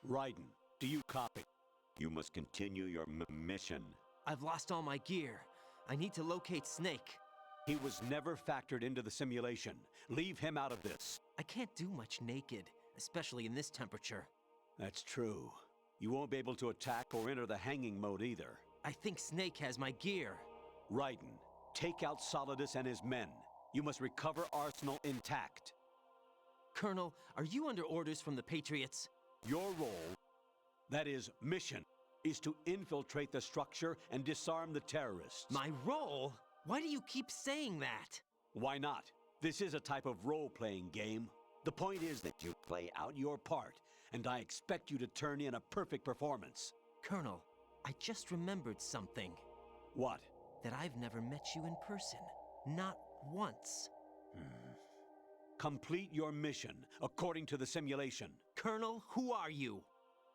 Raiden, do you copy? You must continue your mission. I've lost all my gear. I need to locate Snake. He was never factored into the simulation. Leave him out of this. I can't do much naked, especially in this temperature. That's true. You won't be able to attack or enter the hanging mode either. I think Snake has my gear. Raiden, take out Solidus and his men. You must recover Arsenal intact. Colonel, are you under orders from the Patriots? Your role, that is, mission, is to infiltrate the structure and disarm the terrorists. My role? Why do you keep saying that? Why not? This is a type of role-playing game. The point is that you play out your part, and I expect you to turn in a perfect performance. Colonel, I just remembered something. What? That I've never met you in person. Not once. Complete your mission, according to the simulation. Colonel, who are you?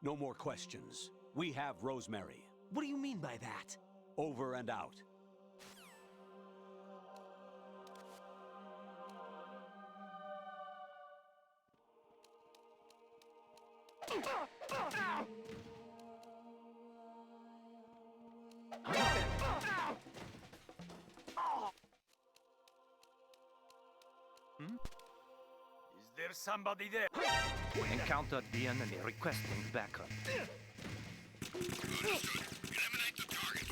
No more questions. We have Rosemary. What do you mean by that? Over and out. Is there somebody there? Encountered the enemy requesting backup. Eliminate the target.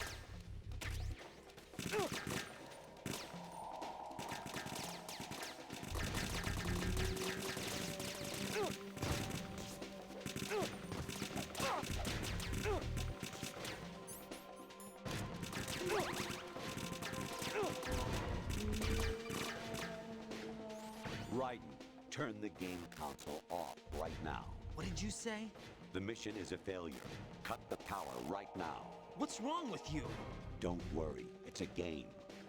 Raiden, turn the game console off right now. What did you say? The mission is a failure. Cut the power right now. What's wrong with you? Don't worry, it's a game.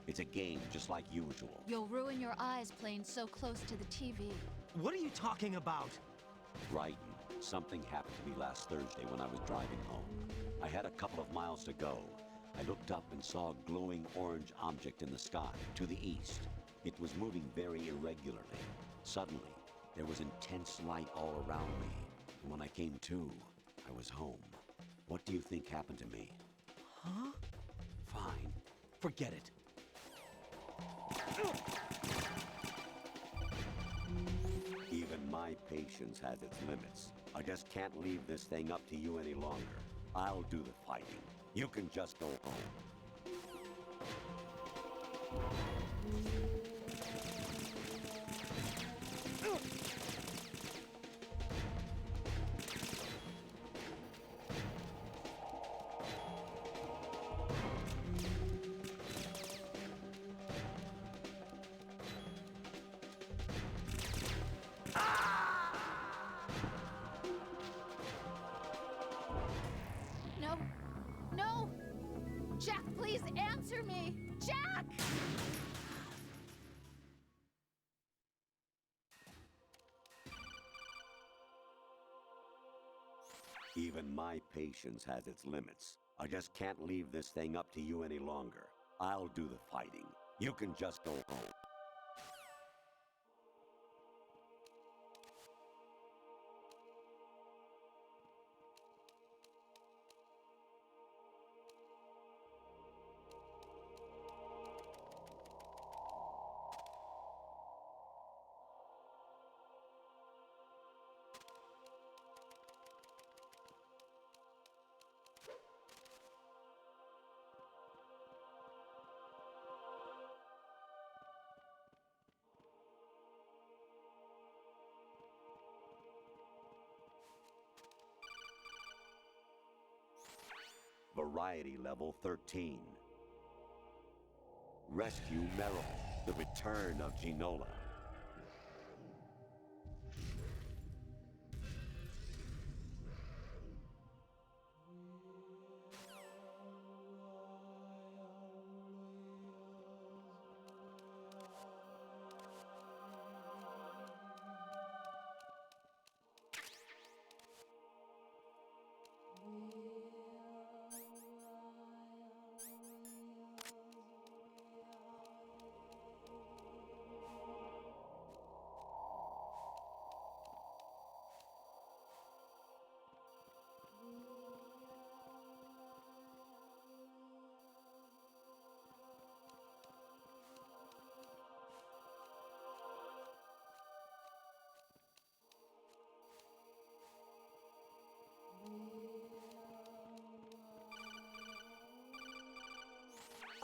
It's a game just like usual. You'll ruin your eyes playing so close to the TV. What are you talking about? Raiden, something happened to me last Thursday when I was driving home. I had a couple of miles to go. I looked up and saw a glowing orange object in the sky, to the east. It was moving very irregularly. Suddenly, there was intense light all around me. And when I came to, I was home. What do you think happened to me? Huh? Fine. Forget it. Even my patience has its limits. I just can't leave this thing up to you any longer. I'll do the fighting. You can just go home. No! No! Jack, please answer me! Jack! Even my patience has its limits. I just can't leave this thing up to you any longer. I'll do the fighting. You can just go home. Variety level 13. Rescue Merrill, the return of Ginola.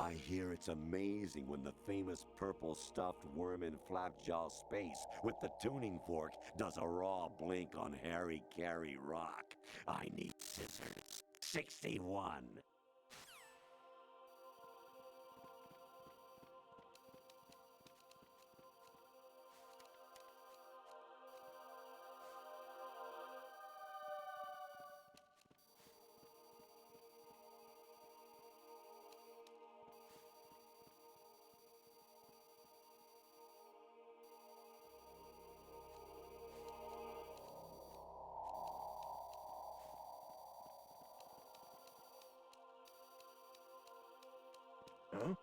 I hear it's amazing when the famous purple stuffed worm in Flapjaw space with the tuning fork does a raw blink on Harry Carey Rock. I need scissors. 61. Huh?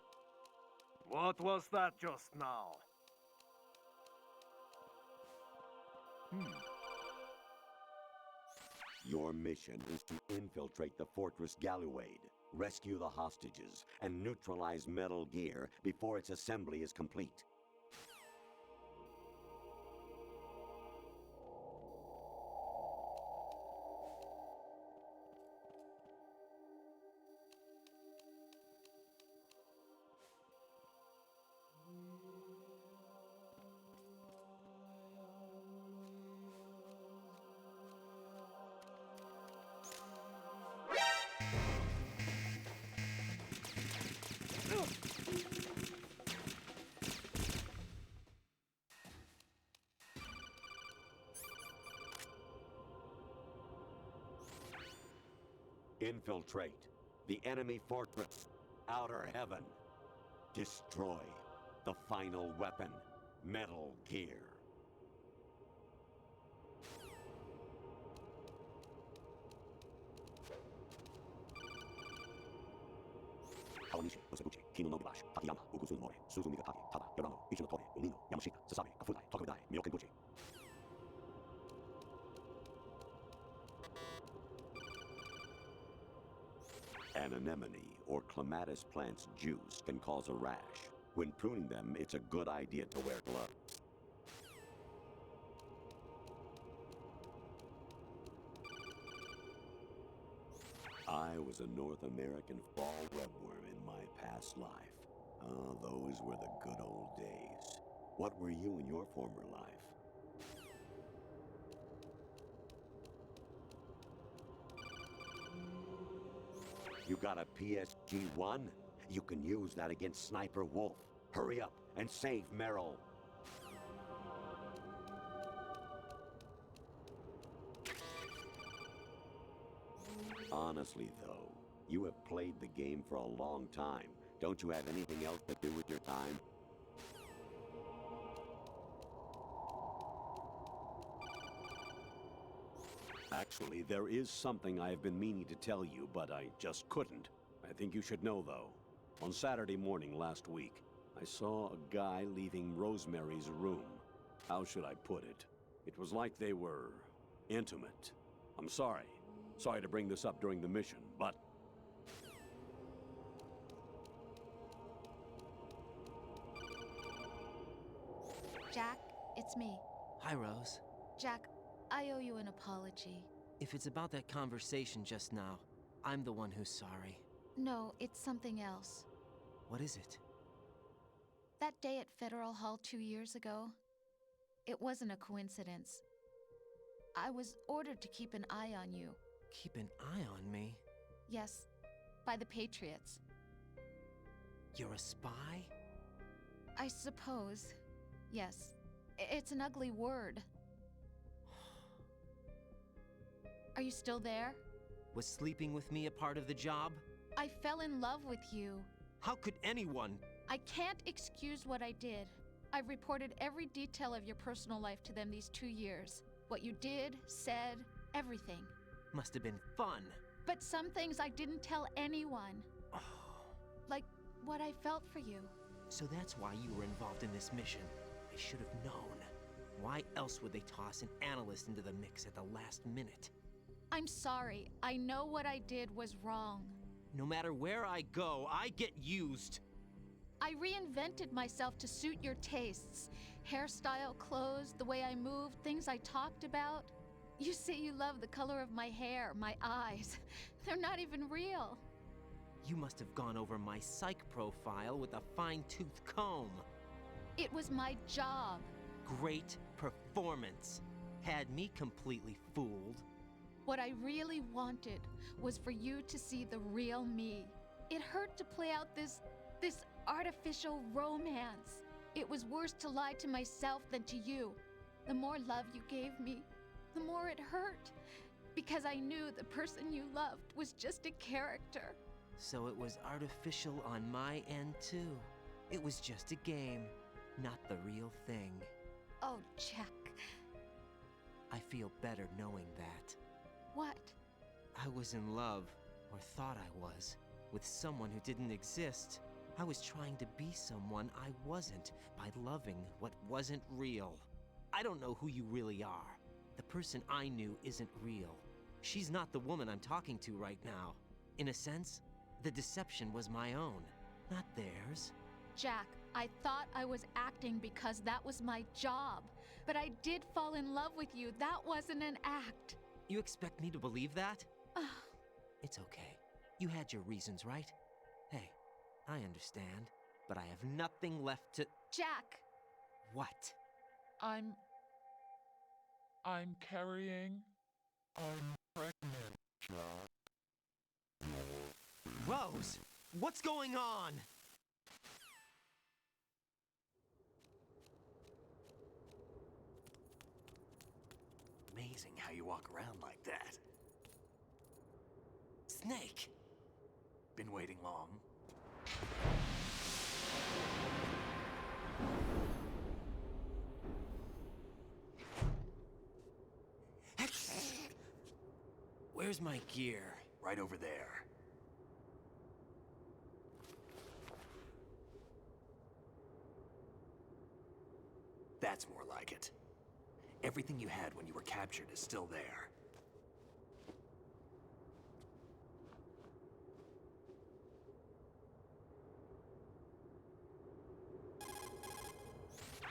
What was that just now? Your mission is to infiltrate the Fortress Galluade, rescue the hostages, and neutralize Metal Gear before its assembly is complete. Infiltrate the enemy fortress, Outer Heaven. Destroy the final weapon, Metal Gear. Kawanishi, Osabuchi, Kino no Gibashi, Takayama, Ugusun More, Suzumiga Taki, Tada, Yorano, Ichino Tore, Unino, Yamashita, Sasabe, Kafudai, Tokudai, Myokenbuchi. An anemone or clematis plant's juice can cause a rash. When pruning them, it's a good idea to wear gloves. I was a North American fall webworm in my past life. Oh, those were the good old days. What were you in your former life? You got a PSG-1? You can use that against Sniper Wolf. Hurry up and save Merrill. Honestly, though, you have played the game for a long time. Don't you have anything else to do with your time? Actually, there is something I have been meaning to tell you, but I just couldn't. I think you should know, though. On Saturday morning last week, I saw a guy leaving Rosemary's room. How should I put it? It was like they were intimate. I'm sorry. Sorry to bring this up during the mission, but... Jack, it's me. Hi, Rose. Jack, I owe you an apology. If it's about that conversation just now, I'm the one who's sorry. No, it's something else. What is it? That day at Federal Hall 2 years ago, it wasn't a coincidence. I was ordered to keep an eye on you. Keep an eye on me? Yes, by the Patriots. You're a spy? I suppose. Yes. It's an ugly word. Are you still there? Was sleeping with me a part of the job? I fell in love with you. How could anyone? I can't excuse what I did. I've reported every detail of your personal life to them these 2 years. What you did, said, everything. Must have been fun. But some things I didn't tell anyone. Like what I felt for you. So that's why you were involved in this mission. I should have known. Why else would they toss an analyst into the mix at the last minute? I'm sorry. I know what I did was wrong. No matter where I go, I get used. I reinvented myself to suit your tastes. Hairstyle, clothes, the way I moved, things I talked about. You say you love the color of my hair, my eyes. They're not even real. You must have gone over my psych profile with a fine-tooth comb. It was my job. Great performance. Had me completely fooled. What I really wanted was for you to see the real me. It hurt to play out this artificial romance. It was worse to lie to myself than to you. The more love you gave me, the more it hurt. Because I knew the person you loved was just a character. So it was artificial on my end too. It was just a game, not the real thing. Oh, Jack. I feel better knowing that. What? I was in love, or thought I was, with someone who didn't exist. I was trying to be someone I wasn't by loving what wasn't real. I don't know who you really are. The person I knew isn't real. She's not the woman I'm talking to right now. In a sense, the deception was my own, not theirs. Jack, I thought I was acting because that was my job. But I did fall in love with you. That wasn't an act. You expect me to believe that? Ugh. It's okay. You had your reasons, right? Hey, I understand, but I have nothing left to— Jack! What? I'm carrying. I'm pregnant, Jack. Rose! What's going on? Amazing how you walk around like that. Snake! Been waiting long? Where's my gear? Right over there. That's more like it. Everything you had when you were captured is still there.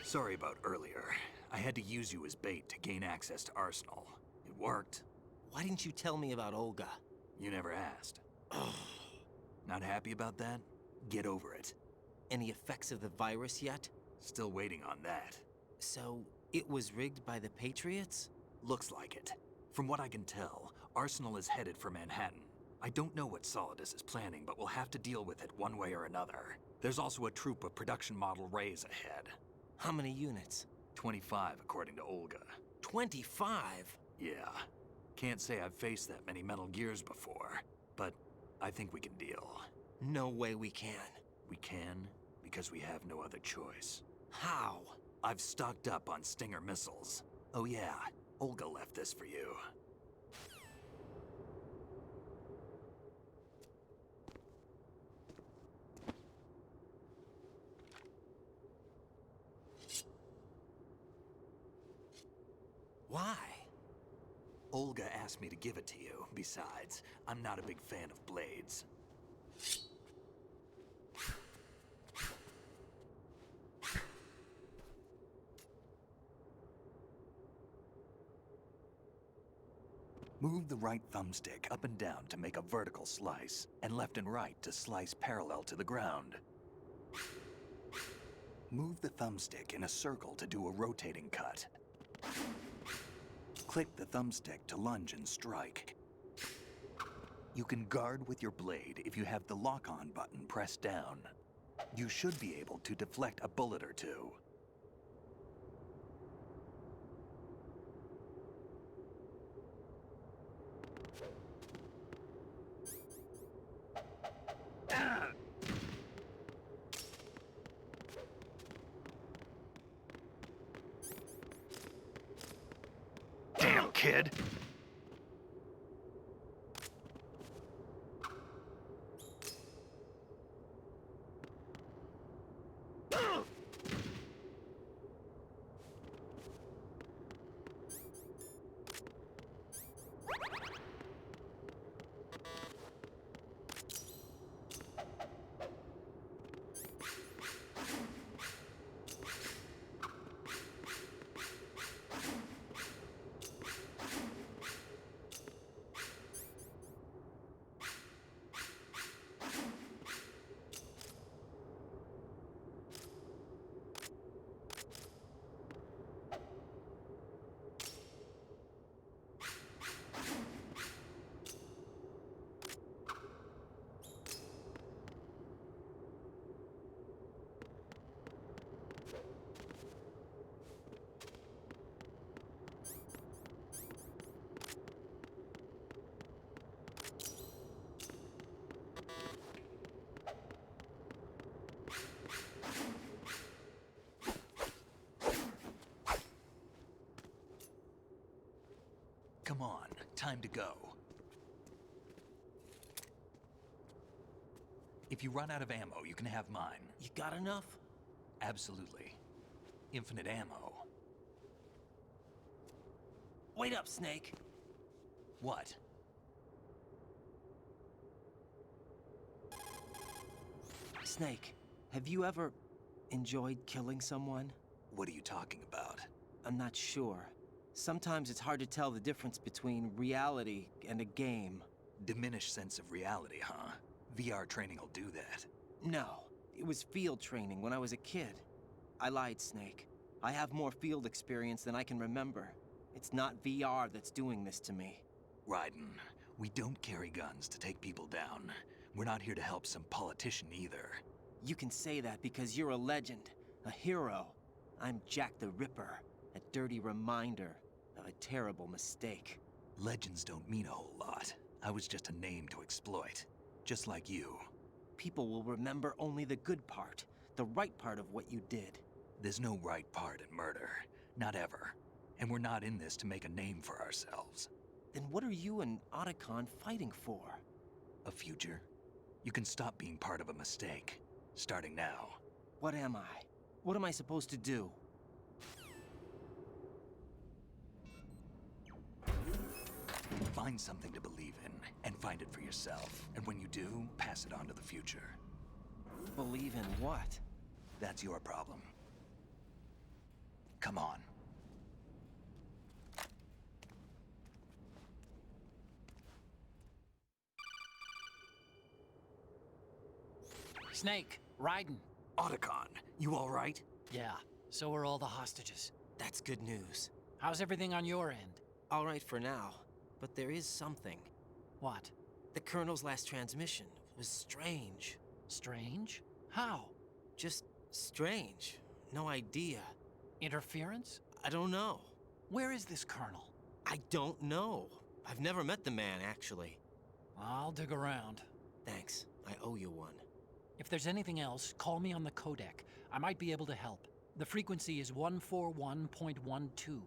Sorry about earlier. I had to use you as bait to gain access to Arsenal. It worked. Why didn't you tell me about Olga? You never asked. Not happy about that? Get over it. Any effects of the virus yet? Still waiting on that. So, it was rigged by the Patriots? Looks like it. From what I can tell, Arsenal is headed for Manhattan. I don't know what Solidus is planning, but we'll have to deal with it one way or another. There's also a troop of production model Rays ahead. How many units? 25, according to Olga. 25? Yeah. Can't say I've faced that many Metal Gears before, but I think we can deal. No way we can. We can, because we have no other choice. How? I've stocked up on Stinger missiles. Oh yeah, Olga left this for you. Why? Olga asked me to give it to you. Besides, I'm not a big fan of blades. Move the right thumbstick up and down to make a vertical slice, and left and right to slice parallel to the ground. Move the thumbstick in a circle to do a rotating cut. Click the thumbstick to lunge and strike. You can guard with your blade if you have the lock-on button pressed down. You should be able to deflect a bullet or two. Damn, kid! Come on, time to go. If you run out of ammo, you can have mine. You got enough? Absolutely. Infinite ammo. Wait up, Snake. What? Snake, have you ever enjoyed killing someone? What are you talking about? I'm not sure. Sometimes it's hard to tell the difference between reality and a game. Diminished sense of reality, huh? VR training will do that. No, it was field training when I was a kid. I lied, Snake. I have more field experience than I can remember. It's not VR that's doing this to me. Raiden, we don't carry guns to take people down. We're not here to help some politician either. You can say that because you're a legend, a hero. I'm Jack the Ripper, a dirty reminder of a terrible mistake. Legends don't mean a whole lot. I was just a name to exploit. Just like you. People will remember only the good part, the right part of what you did. There's no right part in murder. Not ever. And we're not in this to make a name for ourselves. Then what are you and Otacon fighting for? A future. You can stop being part of a mistake. Starting now. What am I? What am I supposed to do? Find something to believe in, and find it for yourself. And when you do, pass it on to the future. Believe in what? That's your problem. Come on. Snake, Raiden. Otacon, you all right? Yeah, so are all the hostages. That's good news. How's everything on your end? All right for now, but there is something. What? The Colonel's last transmission was strange. Strange? How? Just strange. No idea. Interference? I don't know. Where is this Colonel? I don't know. I've never met the man, actually. I'll dig around. Thanks. I owe you one. If there's anything else, call me on the codec. I might be able to help. The frequency is 141.12.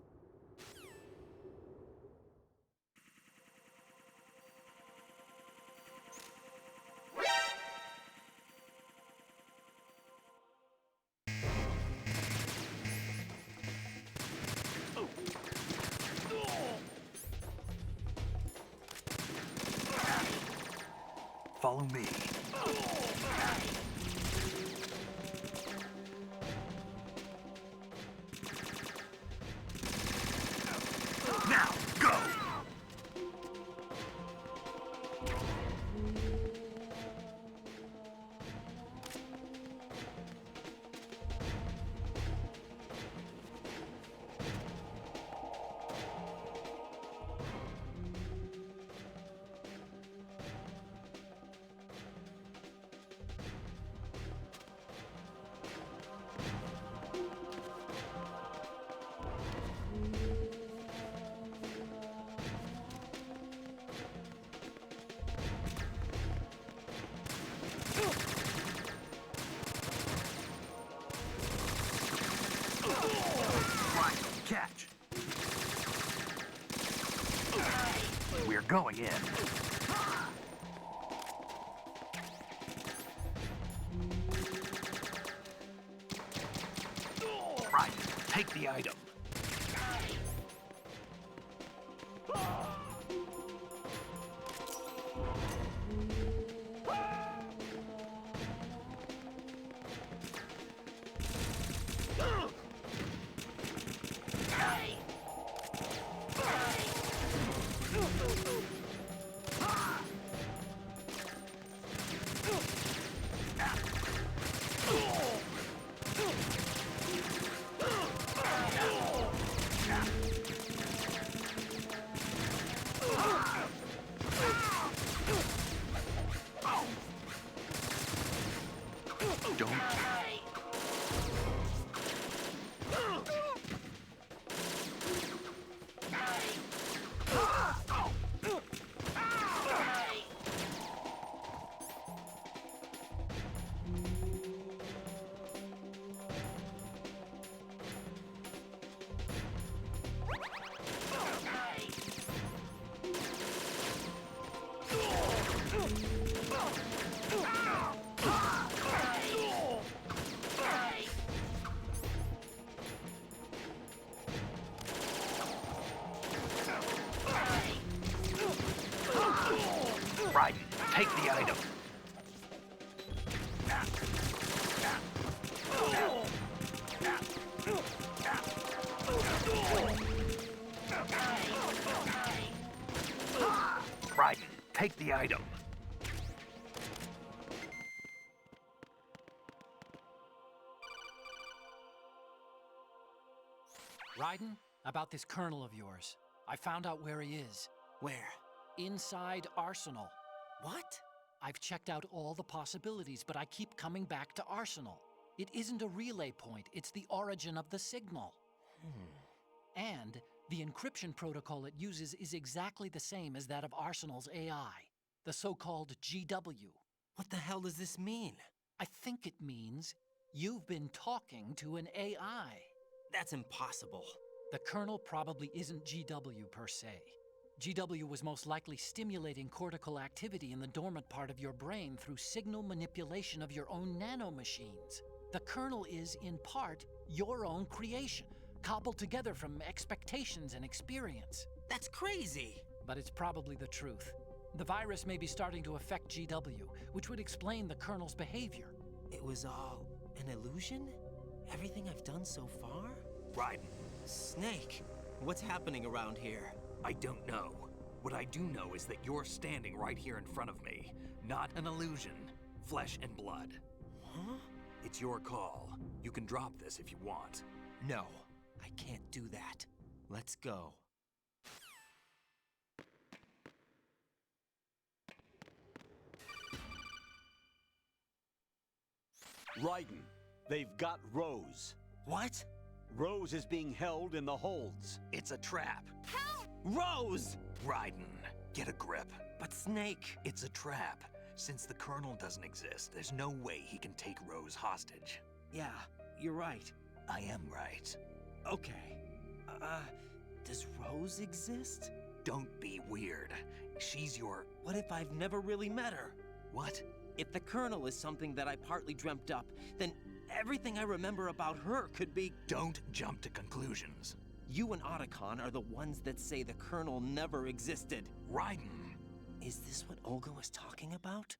Follow me. Now, go! Right, catch. We're going in. Right, take the item. Don't. Take the item. Raiden, about this colonel of yours. I found out where he is. Where? Inside Arsenal. What? I've checked out all the possibilities, but I keep coming back to Arsenal. It isn't a relay point, it's the origin of the signal. And the encryption protocol it uses is exactly the same as that of Arsenal's AI, the so-called GW. What the hell does this mean? I think it means you've been talking to an AI. That's impossible. The kernel probably isn't GW per se. GW was most likely stimulating cortical activity in the dormant part of your brain through signal manipulation of your own nanomachines. The kernel is, in part, your own creation, cobbled together from expectations and experience. That's crazy. But it's probably the truth. The virus may be starting to affect GW, which would explain the kernel's behavior. It was all an illusion? Everything I've done so far? Raiden, Snake, what's happening around here? I don't know. What I do know is that you're standing right here in front of me. Not an illusion. Flesh and blood. Huh? It's your call. You can drop this if you want. No, I can't do that. Let's go. Raiden, they've got Rose. What? Rose is being held in the holds. It's a trap. Rose! Raiden, get a grip. But Snake... It's a trap. Since the Colonel doesn't exist, there's no way he can take Rose hostage. Yeah, you're right. I am right. Okay. Does Rose exist? Don't be weird. She's your... What if I've never really met her? What? If the Colonel is something that I partly dreamt up, then everything I remember about her could be... Don't jump to conclusions. You and Otacon are the ones that say the Colonel never existed. Raiden. Is this what Olga was talking about?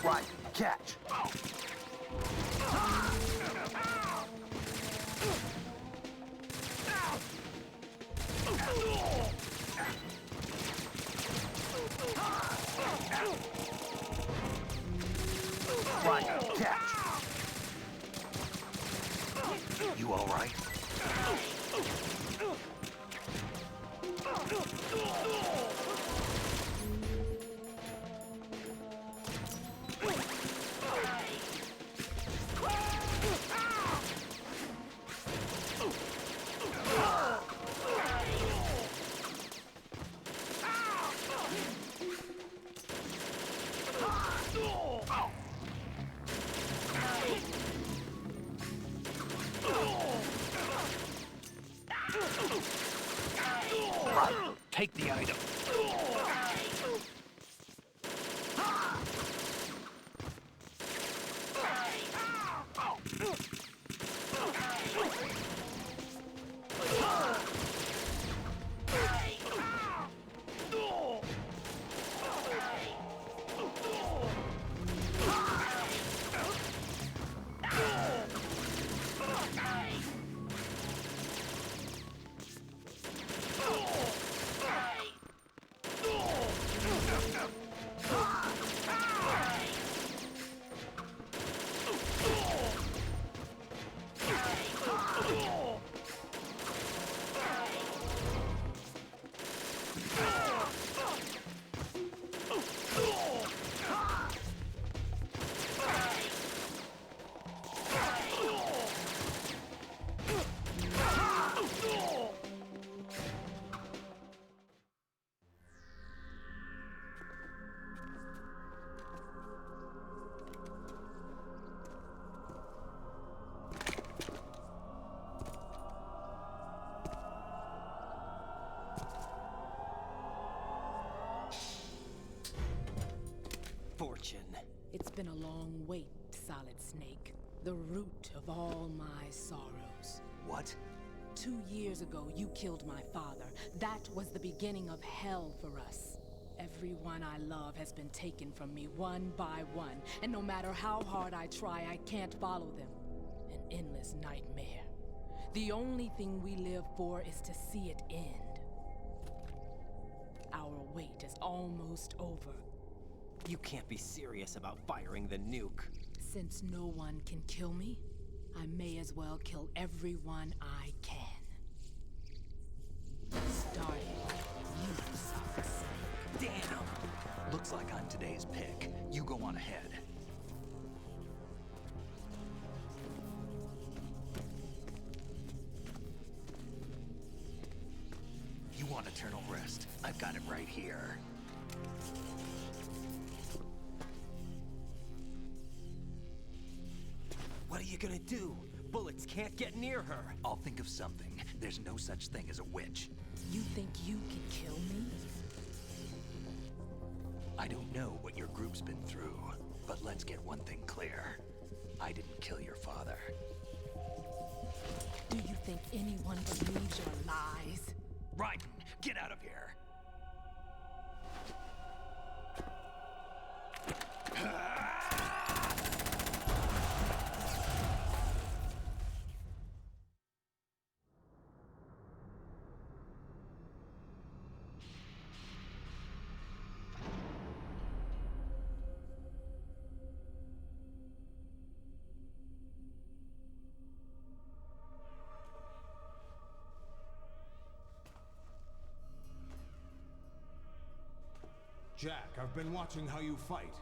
Right, catch. Right, catch. You all right? Right, take the item. fortune. It's been a long wait, Solid Snake. The root of all my sorrows. What? 2 years ago, you killed my father. That was the beginning of hell for us. Everyone I love has been taken from me one by one, and no matter how hard I try, I can't follow them. An endless nightmare. The only thing we live for is to see it end. Our wait is almost over. You can't be serious about firing the nuke. Since no one can kill me, I may as well kill everyone I can. Starting with you, Solid Snake. Damn! Looks like I'm today's pick. You go on ahead. You want eternal rest? I've got it right here. What are you gonna do? Bullets can't get near her. I'll think of something. There's no such thing as a witch. You think you can kill me? I don't know what your group's been through, but let's get one thing clear. I didn't kill your father. Do you think anyone believes your lies? Raiden, get out of here! Jack, I've been watching how you fight.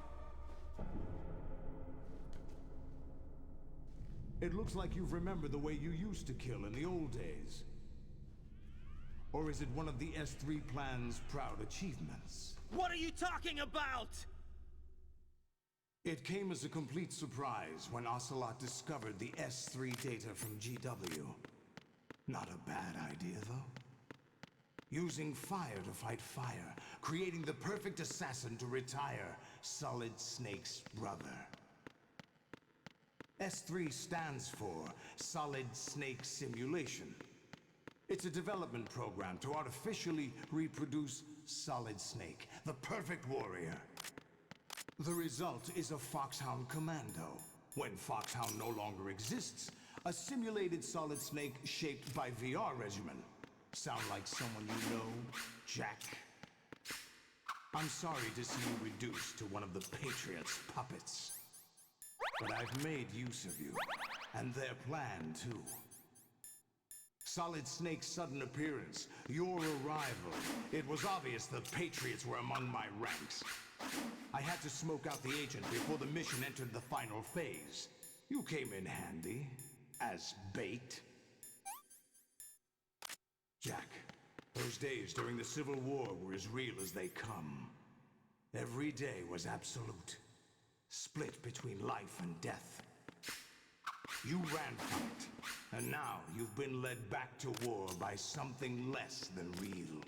It looks like you've remembered the way you used to kill in the old days. Or is it one of the S3 plan's proud achievements? What are you talking about? It came as a complete surprise when Ocelot discovered the S3 data from GW. Not a bad idea, though. Using fire to fight fire, creating the perfect assassin to retire Solid Snake's brother. S3 stands for Solid Snake Simulation. It's a development program to artificially reproduce Solid Snake, the perfect warrior. The result is a Foxhound Commando. When Foxhound no longer exists, a simulated Solid Snake shaped by VR regimen. Sound like someone you know, Jack? I'm sorry to see you reduced to one of the Patriots' puppets. But I've made use of you, and their plan too. Solid Snake's sudden appearance, your arrival. It was obvious the Patriots were among my ranks. I had to smoke out the agent before the mission entered the final phase. You came in handy, as bait. Jack, those days during the Civil War were as real as they come. Every day was absolute. Split between life and death. You ran from it, and now you've been led back to war by something less than real.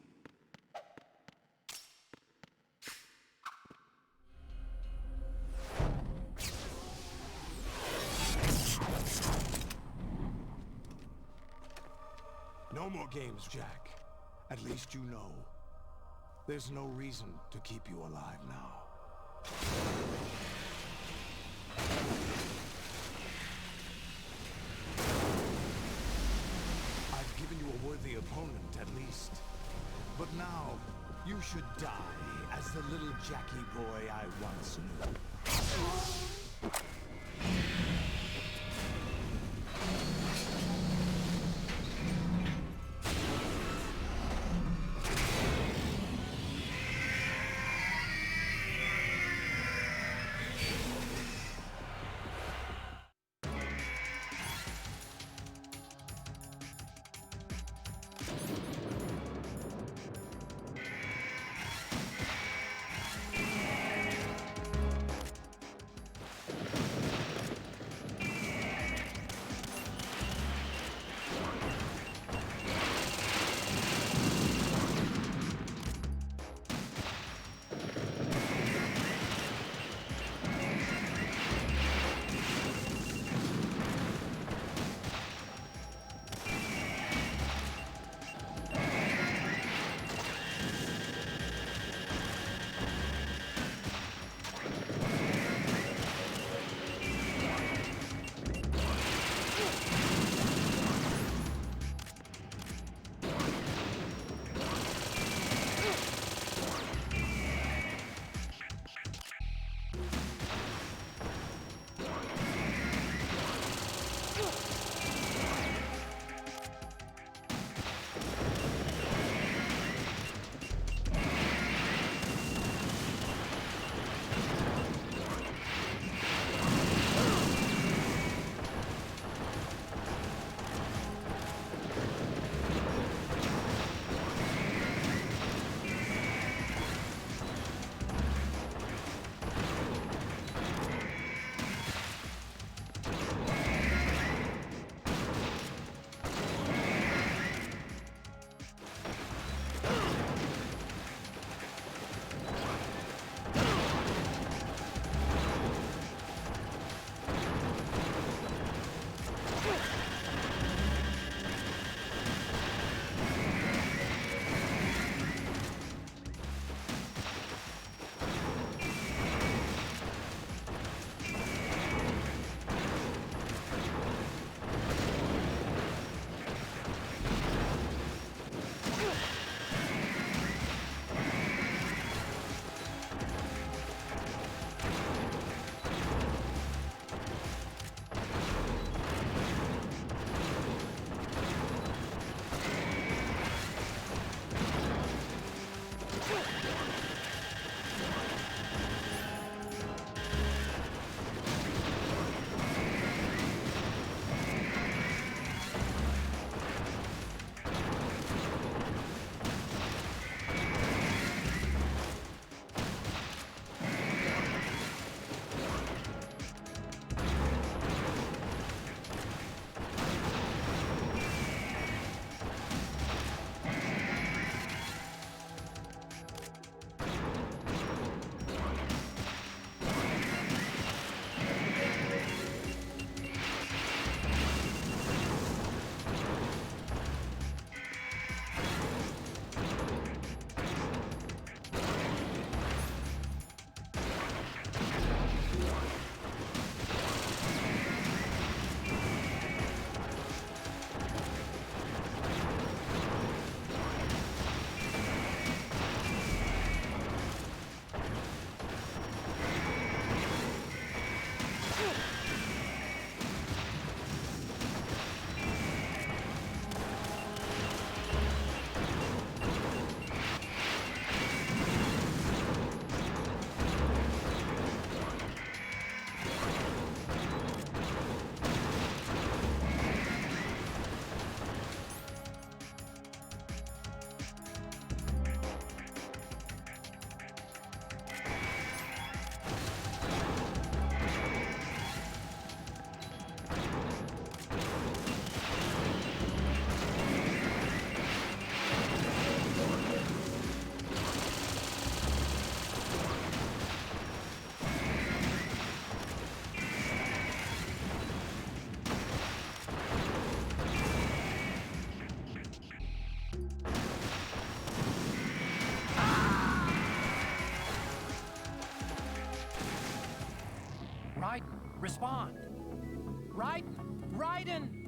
No more games, Jack. At least you know. There's no reason to keep you alive now. I've given you a worthy opponent, at least. But now, you should die as the little Jackie boy I once knew. Raiden, respond. Raiden! Raiden!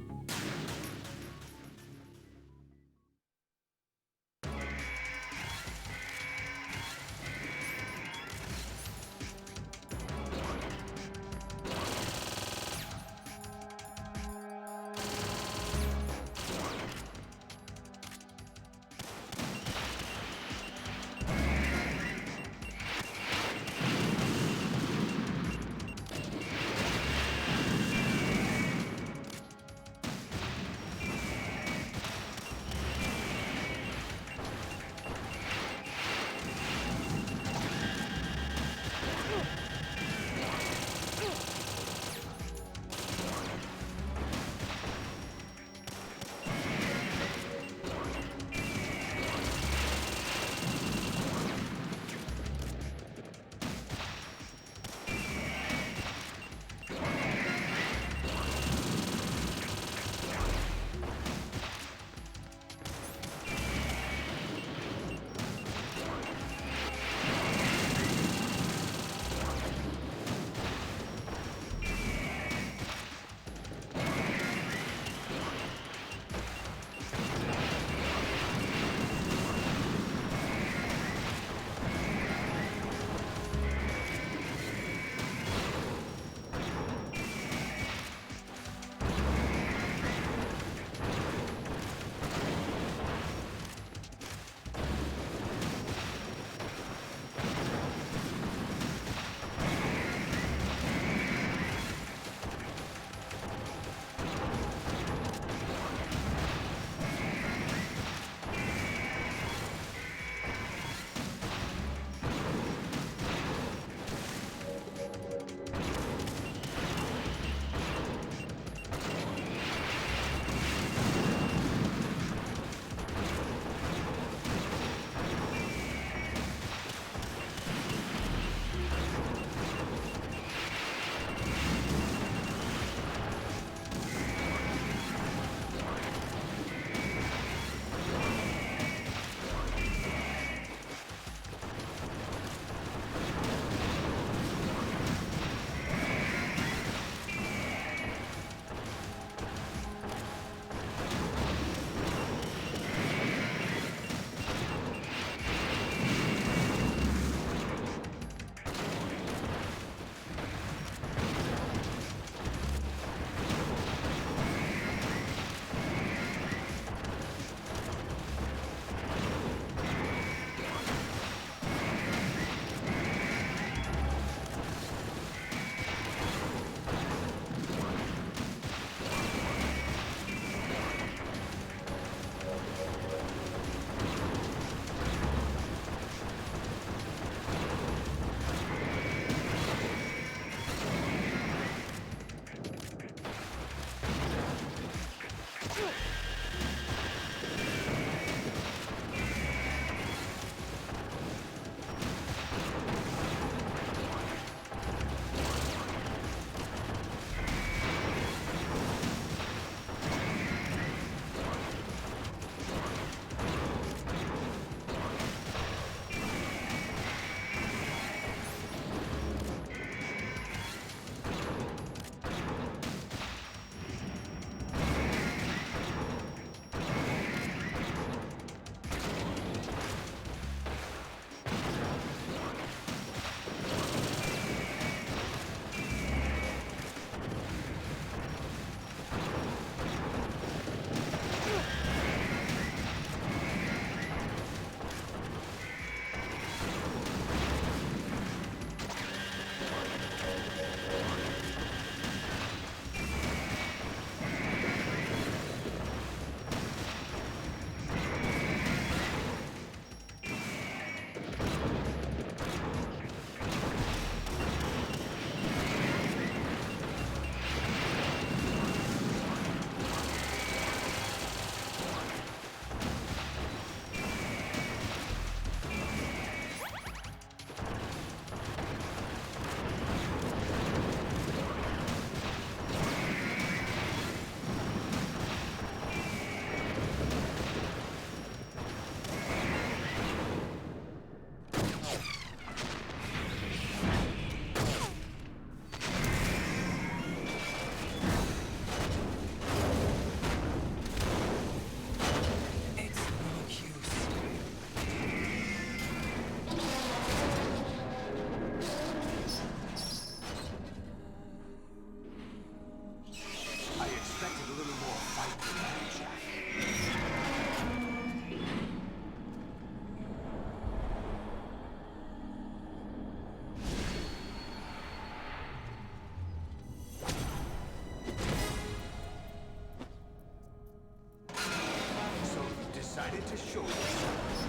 to show yourselves.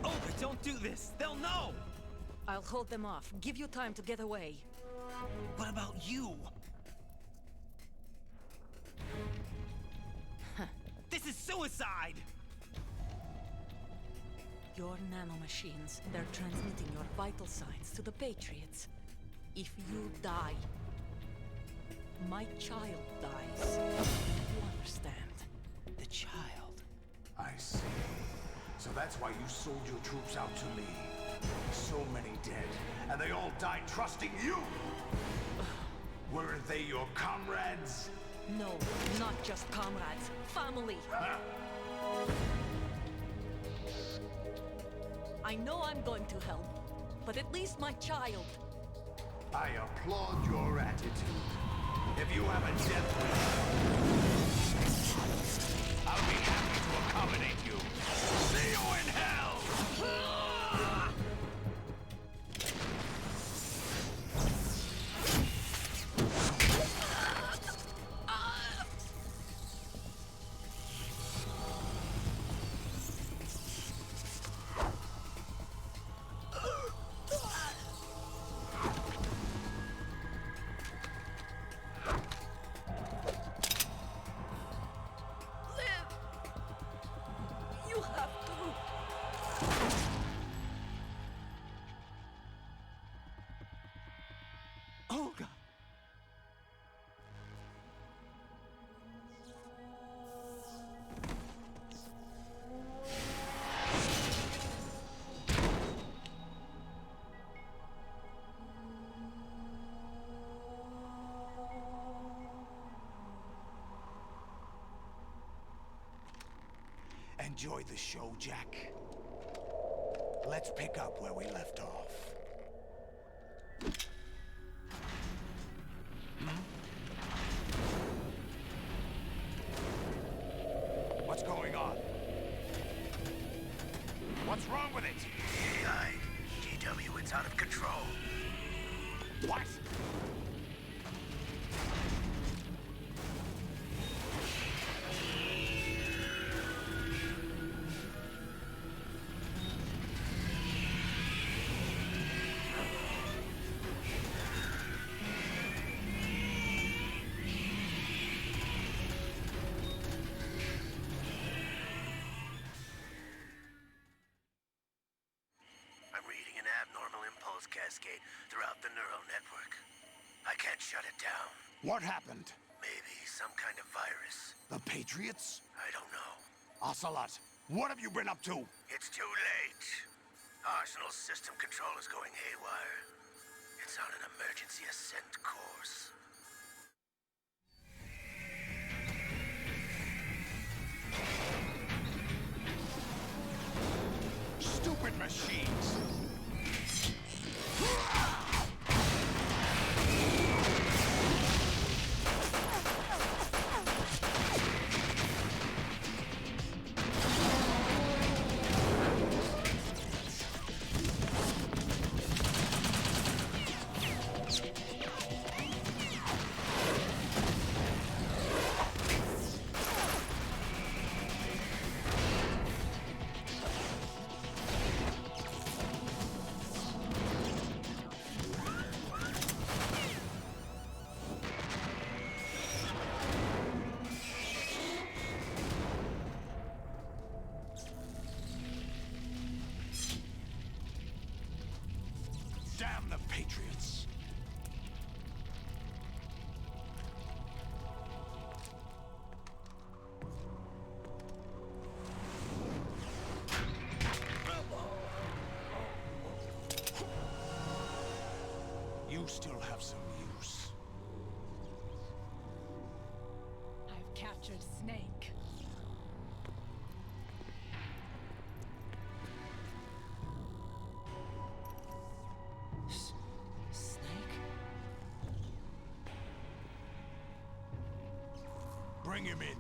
Olga, don't do this! They'll know! I'll hold them off. Give you time to get away. What about you? This is suicide! Your nanomachines, they're transmitting your vital signs to the Patriots. If you die, my child dies. You understand? The child. I see. So that's why you sold your troops out to me. So many dead, and they all died trusting you! Weren't they your comrades? No, not just comrades. Family. Huh? I know I'm going to help, but at least my child. I applaud your attitude. If you have a death wish, I'll be happy to accommodate you. See you in hell! You have to. Olga! Enjoy the show, Jack. Let's pick up where we left off. What's going on? What's wrong with it? AI, GW, it's out of control. What? Cascade throughout the neural network. I can't shut it down. What happened? Maybe some kind of virus. The Patriots? I don't know. Ocelot, what have you been up to? It's too late. Arsenal's system control is going haywire. It's on an emergency ascent course. Stupid machines! Damn the Patriots! You still have some use. I've captured Snake. Snake? Bring him in.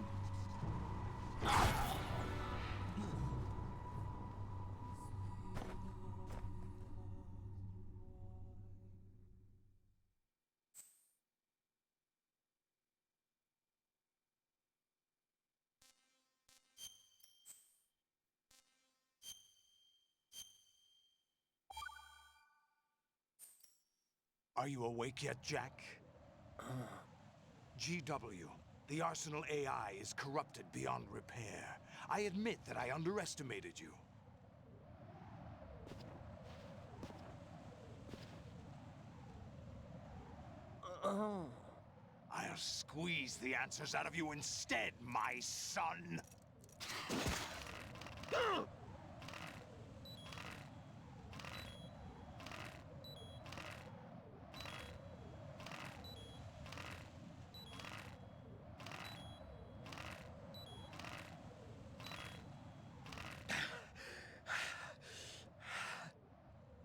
Are you awake yet, Jack? GW, the Arsenal AI is corrupted beyond repair. I admit that I underestimated you. I'll squeeze the answers out of you instead, my son!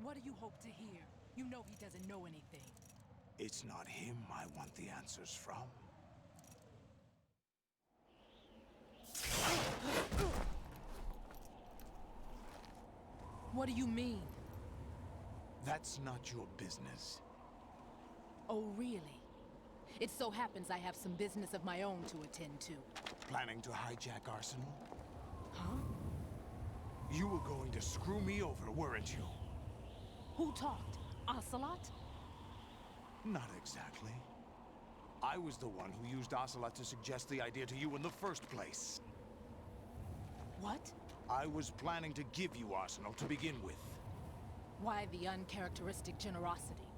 What do you hope to hear? You know he doesn't know anything. It's not him I want the answers from. What do you mean? That's not your business. Oh, really? It so happens I have some business of my own to attend to. Planning to hijack Arsenal? Huh? You were going to screw me over, weren't you? Who talked? Ocelot? Not exactly. I was the one who used Ocelot to suggest the idea to you in the first place. What? I was planning to give you Arsenal to begin with. Why the uncharacteristic generosity?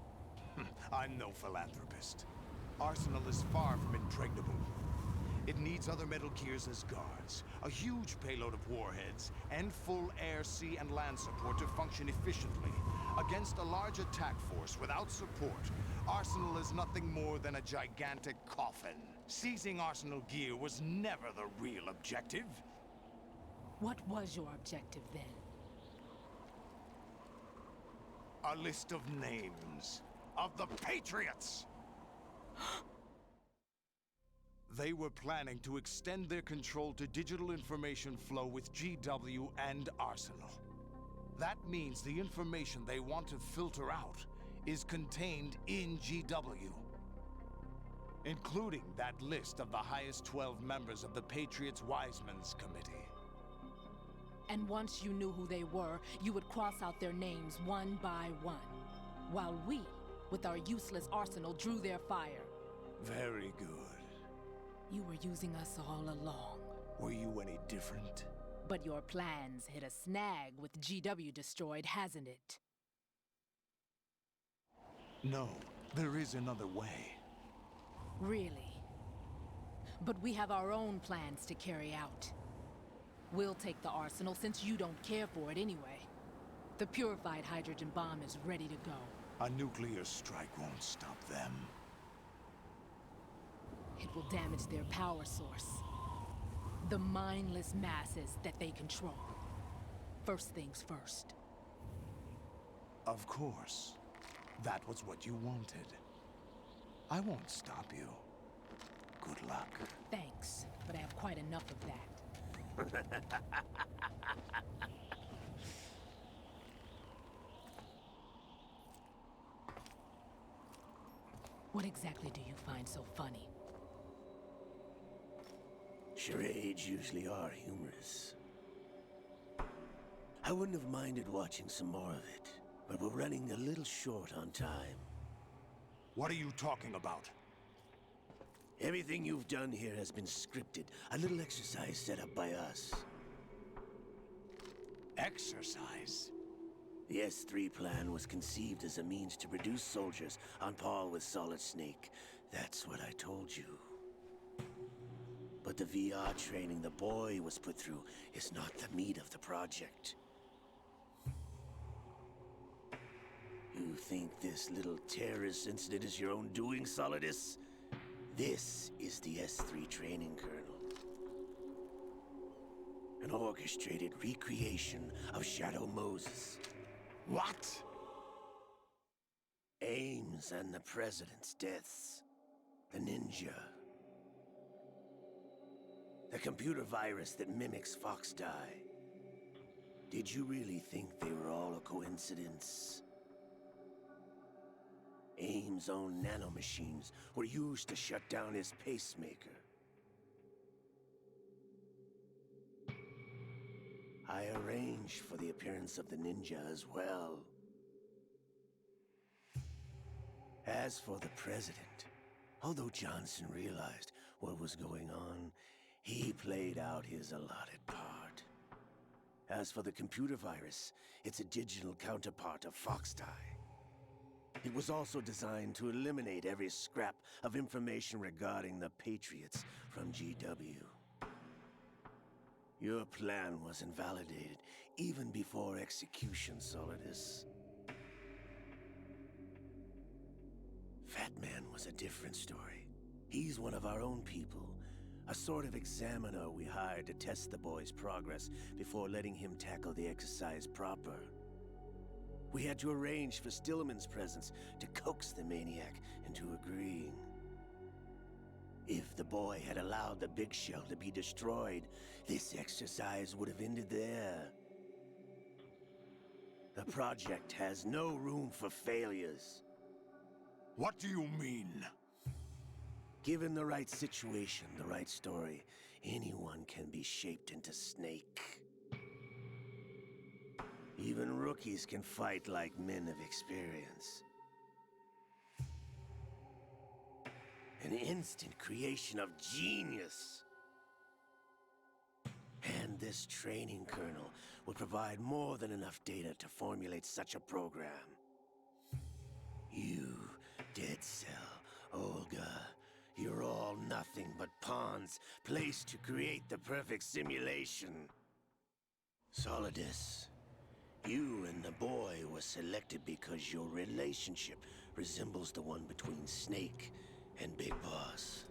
I'm no philanthropist. Arsenal is far from impregnable. It needs other Metal Gears as guards, a huge payload of warheads, and full air, sea, and land support to function efficiently. Against a large attack force without support, Arsenal is nothing more than a gigantic coffin. Seizing Arsenal gear was never the real objective. What was your objective then? A list of names of the Patriots! They were planning to extend their control to digital information flow with GW and Arsenal. That means the information they want to filter out is contained in GW, including that list of the highest 12 members of the Patriots Wiseman's Committee. And once you knew who they were, you would cross out their names one by one, while we, with our useless arsenal, drew their fire. Very good. You were using us all along. Were you any different? But your plans hit a snag with GW destroyed, hasn't it? No, there is another way. Really? But we have our own plans to carry out. We'll take the arsenal since you don't care for it anyway. The purified hydrogen bomb is ready to go. A nuclear strike won't stop them. It will damage their power source. The mindless masses that they control. First things first. Of course. That was what you wanted. I won't stop you. Good luck. Thanks, but I have quite enough of that. What exactly do you find so funny? Charades usually are humorous. I wouldn't have minded watching some more of it, but we're running a little short on time. What are you talking about? Everything you've done here has been scripted. A little exercise set up by us. Exercise? The S3 plan was conceived as a means to produce soldiers on par with Solid Snake. That's what I told you. But the VR training the boy was put through is not the meat of the project. You think this little terrorist incident is your own doing, Solidus? This is the S3 training kernel. An orchestrated recreation of Shadow Moses. What? Ames and the President's deaths. The ninja. The computer virus that mimics Foxdie. Did you really think they were all a coincidence? Ames' own nanomachines were used to shut down his pacemaker. I arranged for the appearance of the ninja as well. As for the president, although Johnson realized what was going on, he played out his allotted part. As for the computer virus, it's a digital counterpart of Foxtie. It was also designed to eliminate every scrap of information regarding the Patriots from GW. Your plan was invalidated even before execution, Solidus. Fat Man was a different story. He's one of our own people, a sort of examiner we hired to test the boy's progress before letting him tackle the exercise proper. We had to arrange for Stillman's presence to coax the maniac into agreeing. If the boy had allowed the big shell to be destroyed, this exercise would have ended there. The project has no room for failures. What do you mean? Given the right situation, the right story, anyone can be shaped into Snake. Even rookies can fight like men of experience. An instant creation of genius. And this training kernel would provide more than enough data to formulate such a program. You, Dead Cell, Olga, you're all nothing but pawns placed to create the perfect simulation. Solidus, you and the boy were selected because your relationship resembles the one between Snake and Big Boss.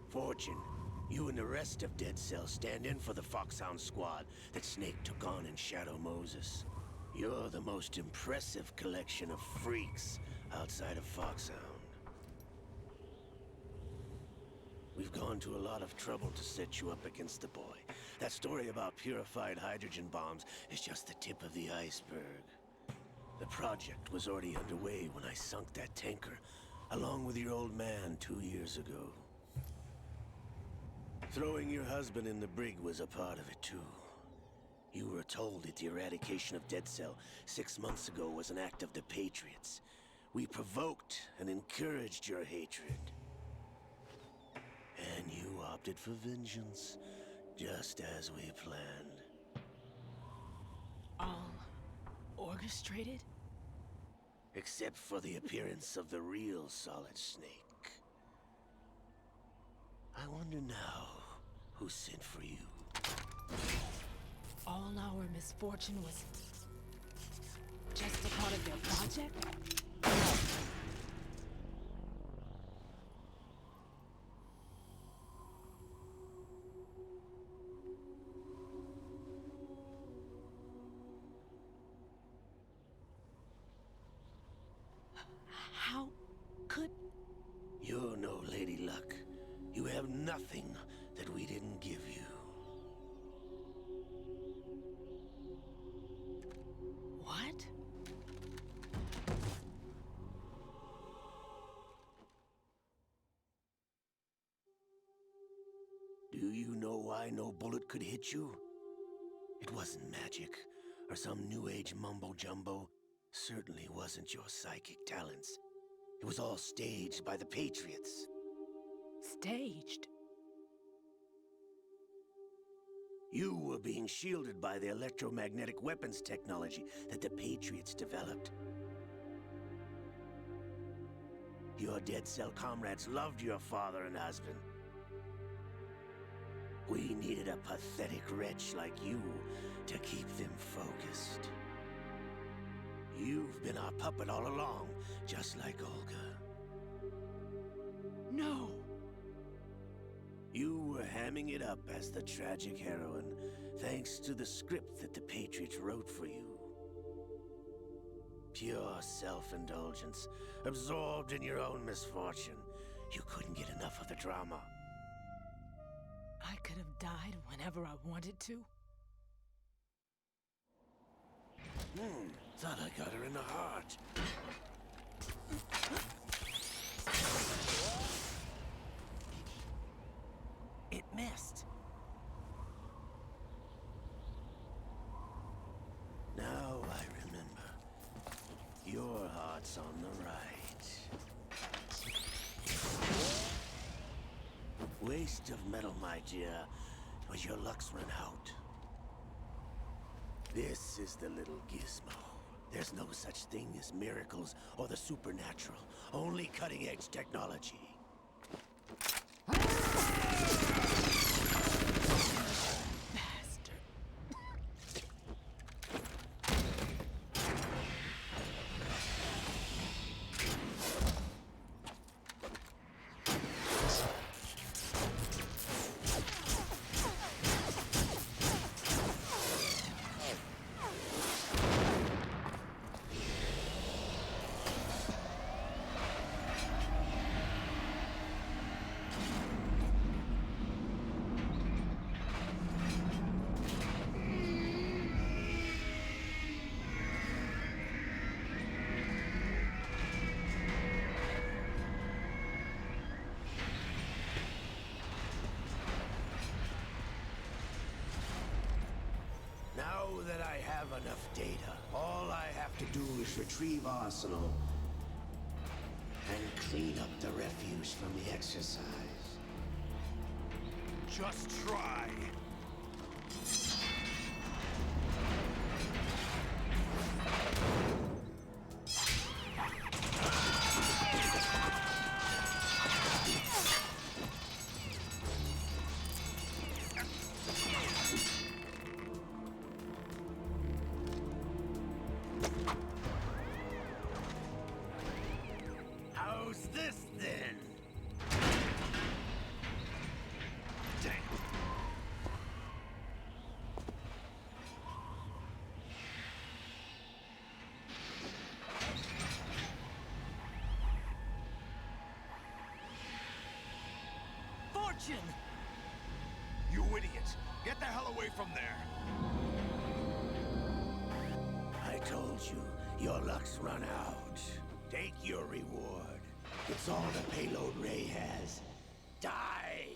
Fortune, you and the rest of Dead Cell stand in for the Foxhound squad that Snake took on in Shadow Moses. You're the most impressive collection of freaks outside of Foxhound. We've gone to a lot of trouble to set you up against the boy. That story about purified hydrogen bombs is just the tip of the iceberg. The project was already underway when I sunk that tanker, along with your old man 2 years ago. Throwing your husband in the brig was a part of it too. You were told that the eradication of Dead Cell 6 months ago was an act of the Patriots. We provoked and encouraged your hatred. And you opted for vengeance, just as we planned. All orchestrated? Except for the appearance of the real Solid Snake. I wonder now who sent for you. All our misfortune was just a part of their project? How could... You're no Lady Luck. You have nothing that we didn't give you. What? Do you know why no bullet could hit you? It wasn't magic, or some new age mumbo-jumbo. Certainly wasn't your psychic talents. It was all staged by the Patriots. Staged? You were being shielded by the electromagnetic weapons technology that the Patriots developed. Your Dead Cell comrades loved your father and husband. We needed a pathetic wretch like you to keep them focused. You've been our puppet all along, just like Olga. No! You were hamming it up as the tragic heroine, thanks to the script that the Patriots wrote for you. Pure self-indulgence, absorbed in your own misfortune. You couldn't get enough of the drama. I could have died whenever I wanted to. Thought I got her in the heart. It missed. Now I remember. Your heart's on the right. Waste of metal, my dear, but your luck's run out. This is the little gizmo. There's no such thing as miracles or the supernatural, only cutting-edge technology. Now that I have enough data, all I have to do is retrieve Arsenal and clean up the refuse from the exercise. Just try. How's this then? Damn. Fortune! You idiot! Get the hell away from there! I told you, your luck's run out. Take your reward. It's all the payload Ray has. Die!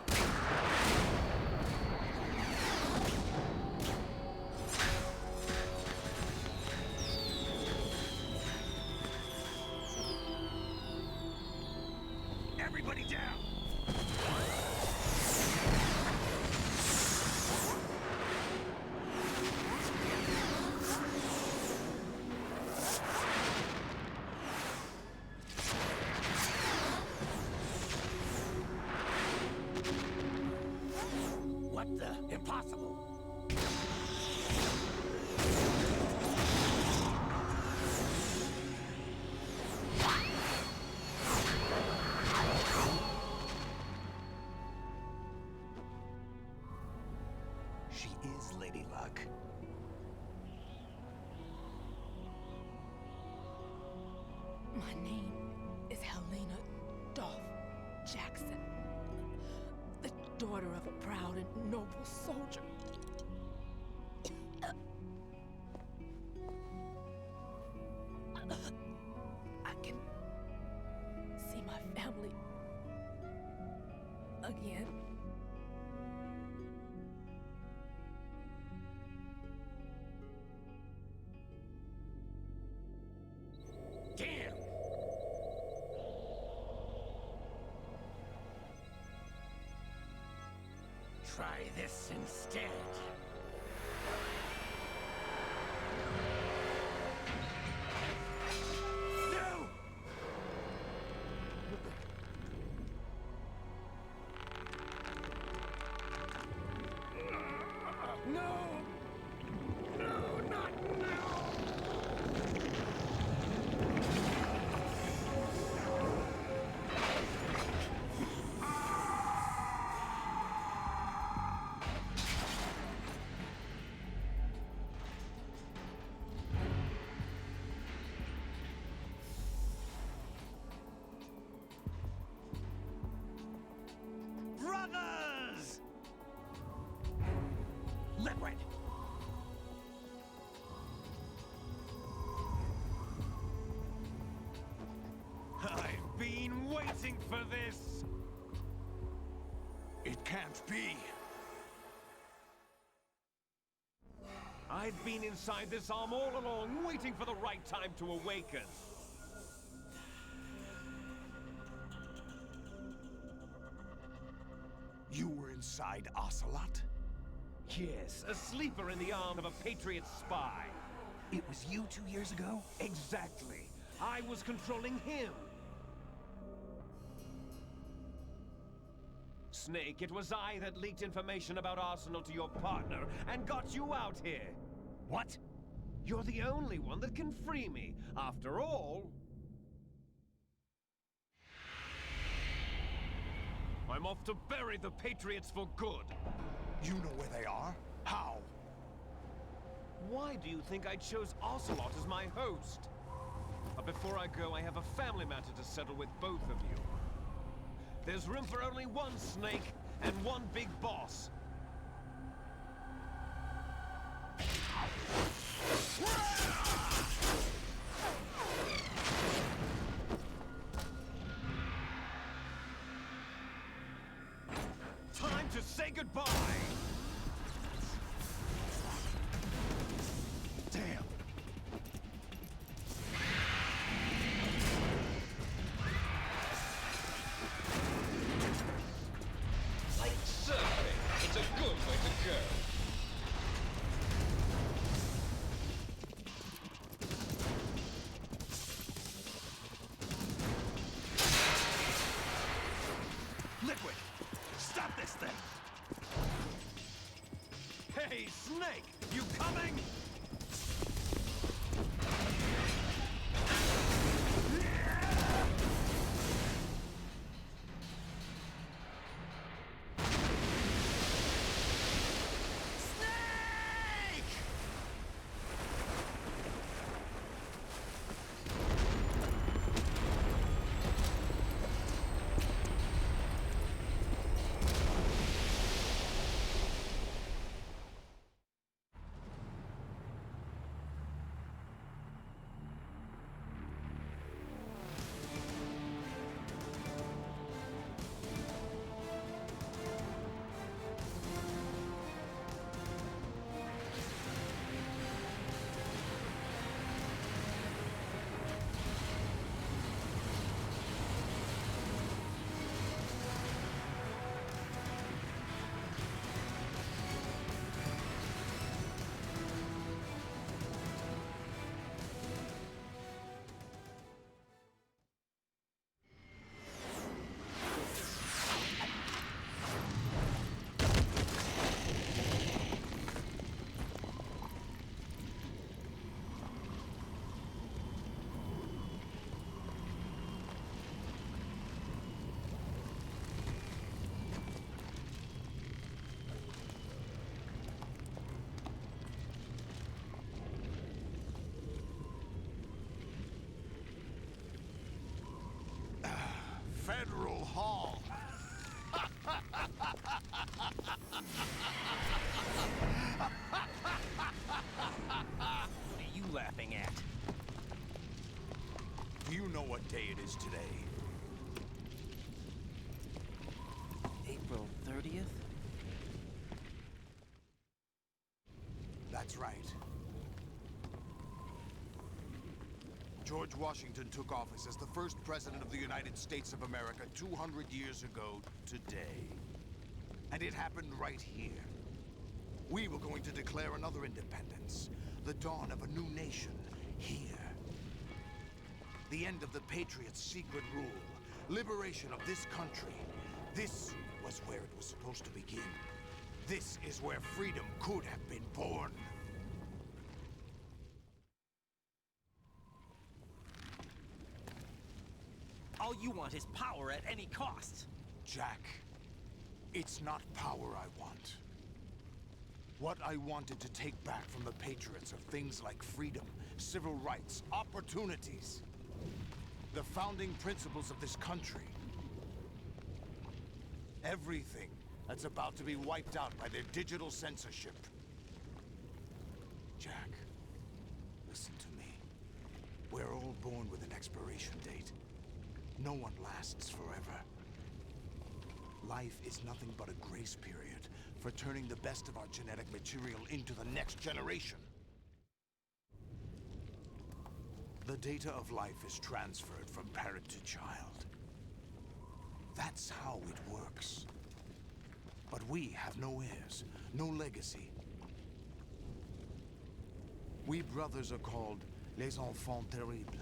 Everybody down! What the? Impossible! She is Lady Luck. My name is Helena Dolph Jackson, the daughter of a proud and noble soldier. I can see my family again. Damn! Try this instead. No! No! No, not now! Brothers! Liquid! I've been waiting for this! It can't be. I've been inside this arm all along, waiting for the right time to awaken. inside Ocelot? Yes, a sleeper in the arm of a Patriot spy. It was you 2 years ago? Exactly. I was controlling him. Snake, it was I that leaked information about Arsenal to your partner and got you out here. What? You're the only one that can free me. After all... I'm off to bury the Patriots for good. You know where they are? How? Why do you think I chose Ocelot as my host? But before I go, I have a family matter to settle with both of you. There's room for only one Snake and one big boss. Time to say goodbye! Damn! Like surfing, it's a good way to go. Liquid! Stop this thing! Hey, Snake! You coming? Federal Hall. What are you laughing at? Do you know what day it is today? April 30th? That's right. George Washington took office as the first president of the United States of America 200 years ago today. And it happened right here. We were going to declare another independence, the dawn of a new nation, here. The end of the Patriots' secret rule, liberation of this country. This was where it was supposed to begin. This is where freedom could have been born. All you want is power at any cost. Jack, it's not power I want. What I wanted to take back from the Patriots are things like freedom, civil rights, opportunities. The founding principles of this country. Everything that's about to be wiped out by their digital censorship. Jack, listen to me. We're all born with an expiration date. No one lasts forever. Life is nothing but a grace period for turning the best of our genetic material into the next generation. The data of life is transferred from parent to child. That's how it works. But we have no heirs, no legacy. We brothers are called les enfants terribles.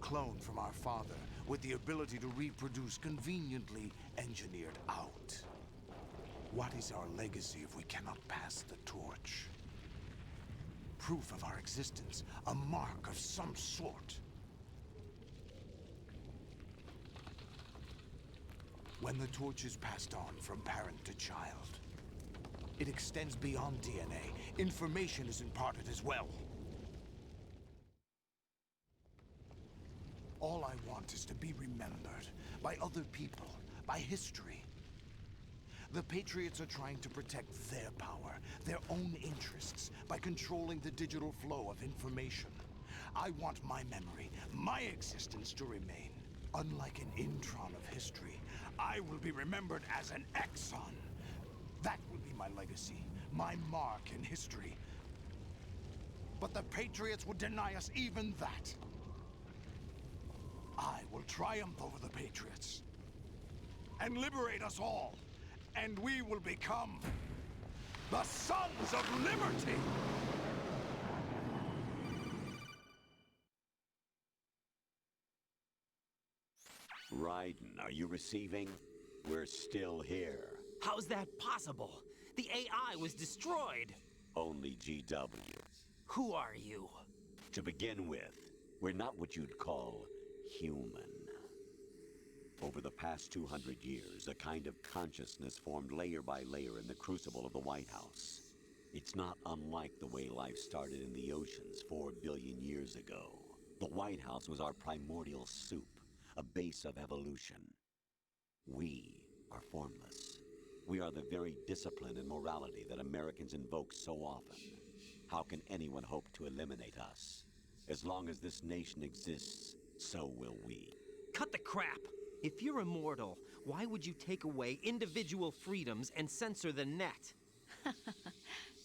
Cloned from our father, with the ability to reproduce conveniently engineered out. What is our legacy if we cannot pass the torch? Proof of our existence, a mark of some sort. When the torch is passed on from parent to child, it extends beyond DNA. Information is imparted as well. All I want is to be remembered by other people, by history. The Patriots are trying to protect their power, their own interests, by controlling the digital flow of information. I want my memory, my existence to remain. Unlike an intron of history, I will be remembered as an exon. That will be my legacy, my mark in history. But the Patriots would deny us even that. I will triumph over the Patriots and liberate us all, and we will become the Sons of Liberty! Raiden, are you receiving? We're still here. How's that possible? The AI was destroyed. Only GW. Who are you? To begin with, we're not what you'd call human. Over the past 200 years, a kind of consciousness formed layer by layer in the crucible of the White House. It's not unlike the way life started in the oceans 4 billion years ago. The White House was our primordial soup, a base of evolution. We are formless. We are the very discipline and morality that Americans invoke so often. How can anyone hope to eliminate us? As long as this nation exists, so will we. Cut the crap! If you're immortal, why would you take away individual freedoms and censor the net?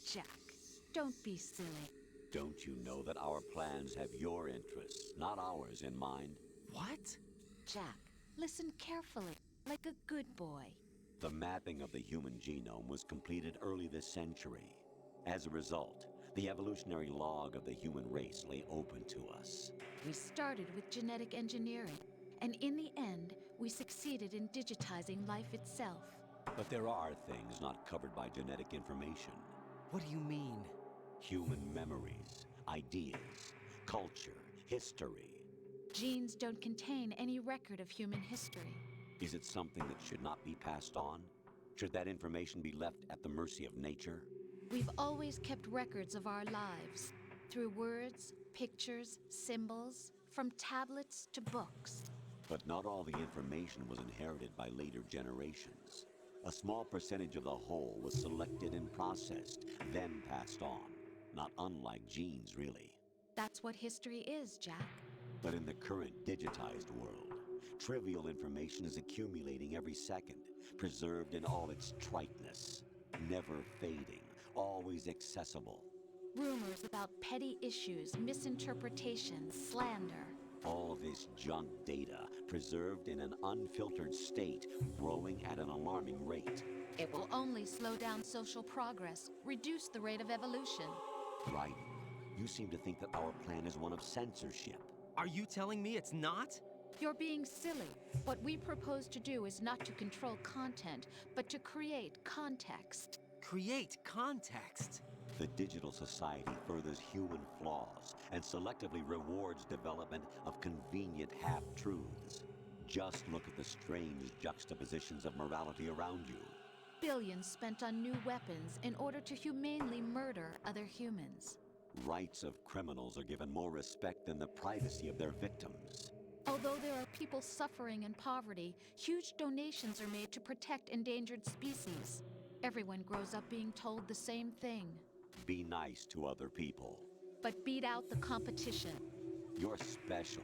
Jack, don't be silly. Don't you know that our plans have your interests, not ours, in mind? What? Jack, listen carefully, like a good boy. The mapping of the human genome was completed early this century. As a result, the evolutionary log of the human race lay open to us. We started with genetic engineering, and in the end, we succeeded in digitizing life itself. But there are things not covered by genetic information. What do you mean? Human memories, ideas, culture, history. Genes don't contain any record of human history. Is it something that should not be passed on? Should that information be left at the mercy of nature? We've always kept records of our lives, through words, pictures, symbols, from tablets to books. But not all the information was inherited by later generations. A small percentage of the whole was selected and processed, then passed on. Not unlike genes, really. That's what history is, Jack. But in the current digitized world, trivial information is accumulating every second, preserved in all its triteness, never fading, always accessible. Rumors about petty issues, misinterpretations, slander. All this junk data, preserved in an unfiltered state, growing at an alarming rate. It will only slow down social progress, reduce the rate of evolution. Right. You seem to think that our plan is one of censorship. Are you telling me it's not? You're being silly. What we propose to do is not to control content, but to create context. Create context? The digital society furthers human flaws and selectively rewards development of convenient half-truths. Just look at the strange juxtapositions of morality around you. Billions spent on new weapons in order to humanely murder other humans. Rights of criminals are given more respect than the privacy of their victims. Although there are people suffering in poverty, huge donations are made to protect endangered species. Everyone grows up being told the same thing. Be nice to other people. But beat out the competition. You're special.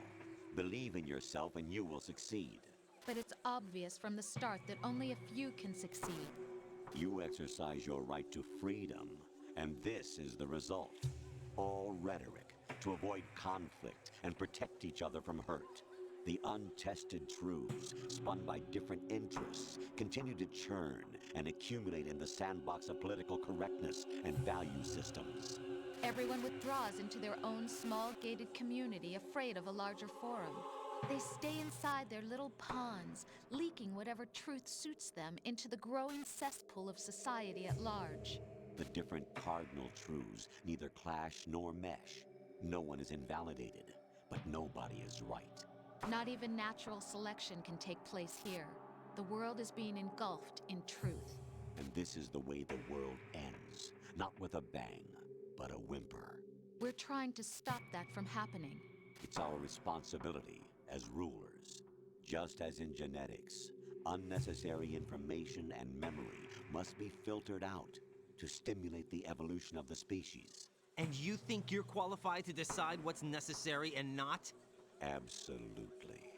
Believe in yourself and you will succeed. But it's obvious from the start that only a few can succeed. You exercise your right to freedom, and this is the result. All rhetoric to avoid conflict and protect each other from hurt. The untested truths, spun by different interests, continue to churn and accumulate in the sandbox of political correctness and value systems. Everyone withdraws into their own small gated community, afraid of a larger forum. They stay inside their little ponds, leaking whatever truth suits them into the growing cesspool of society at large. The different cardinal truths neither clash nor mesh. No one is invalidated, but nobody is right. Not even natural selection can take place here. The world is being engulfed in truth. And this is the way the world ends, not with a bang, but a whimper. We're trying to stop that from happening. It's our responsibility as rulers. Just as in genetics, unnecessary information and memory must be filtered out to stimulate the evolution of the species. And you think you're qualified to decide what's necessary and not? Absolutely.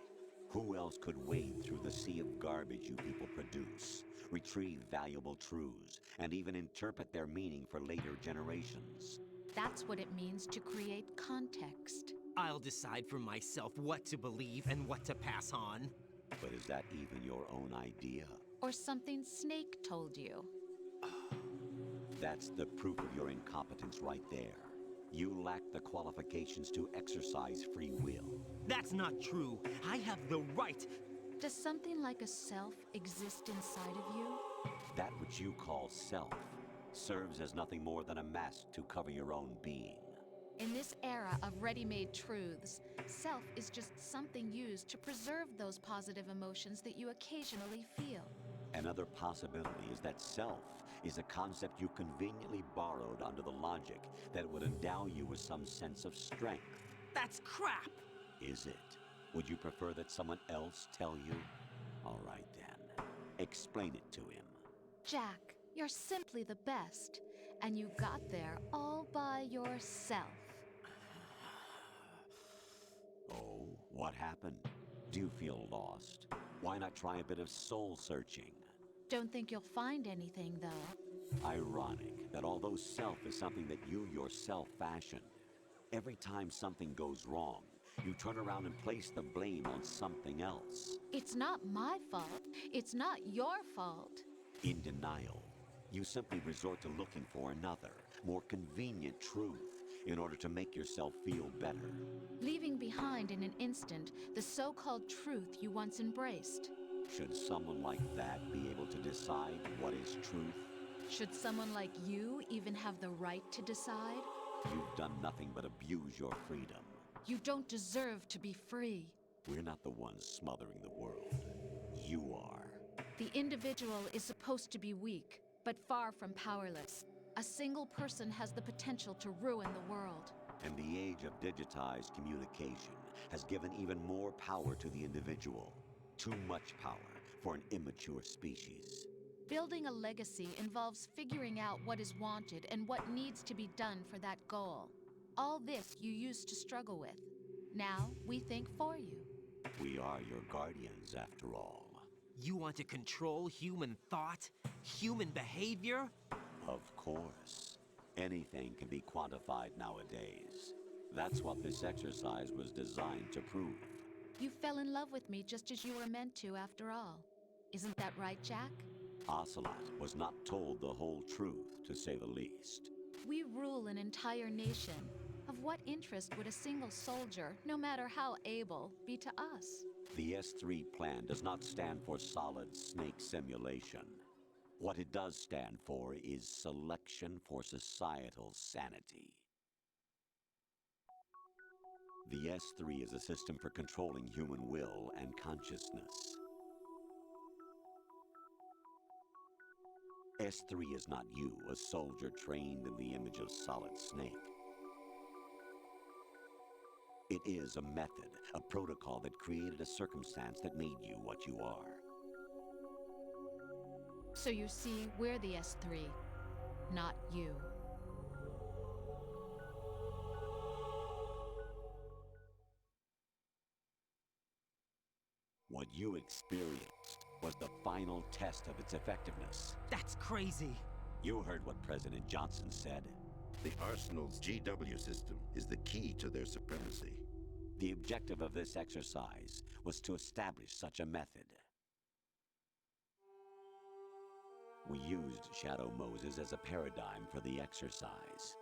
Who else could wade through the sea of garbage you people produce, retrieve valuable truths, and even interpret their meaning for later generations? That's what it means to create context. I'll decide for myself what to believe and what to pass on. But is that even your own idea? Or something Snake told you? That's the proof of your incompetence right there. You lack the qualifications to exercise free will. That's not true. I have the right. Does something like a self exist inside of you? That which you call self serves as nothing more than a mask to cover your own being. In this era of ready-made truths, self is just something used to preserve those positive emotions that you occasionally feel. Another possibility is that self is a concept you conveniently borrowed under the logic that it would endow you with some sense of strength. That's crap! Is it? Would you prefer that someone else tell you? All right then. Explain it to him. Jack, you're simply the best, and you got there all by yourself. Oh, what happened? Do you feel lost? Why not try a bit of soul searching? Don't think you'll find anything, though. Ironic that although self is something that you yourself fashioned, every time something goes wrong, you turn around and place the blame on something else. It's not my fault. It's not your fault. In denial, you simply resort to looking for another, more convenient truth in order to make yourself feel better. Leaving behind in an instant the so-called truth you once embraced. Should someone like that be able to decide what is truth? Should someone like you even have the right to decide? You've done nothing but abuse your freedom. You don't deserve to be free. We're not the ones smothering the world. You are. The individual is supposed to be weak, but far from powerless. A single person has the potential to ruin the world. And the age of digitized communication has given even more power to the individual. Too much power for an immature species. Building a legacy involves figuring out what is wanted and what needs to be done for that goal. All this you used to struggle with. Now, we think for you. We are your guardians, after all. You want to control human thought? Human behavior? Of course. Anything can be quantified nowadays. That's what this exercise was designed to prove. You fell in love with me just as you were meant to, after all. Isn't that right, Jack? Ocelot was not told the whole truth, to say the least. We rule an entire nation. Of what interest would a single soldier, no matter how able, be to us? The S3 plan does not stand for solid snake simulation. What it does stand for is selection for societal sanity. The S3 is a system for controlling human will and consciousness. S3 is not you, a soldier trained in the image of Solid Snake. It is a method, a protocol that created a circumstance that made you what you are. So you see, we're the S3, not you. What you experienced was the final test of its effectiveness. That's crazy. You heard what President Johnson said. The Arsenal's GW system is the key to their supremacy. The objective of this exercise was to establish such a method. We used Shadow Moses as a paradigm for the exercise.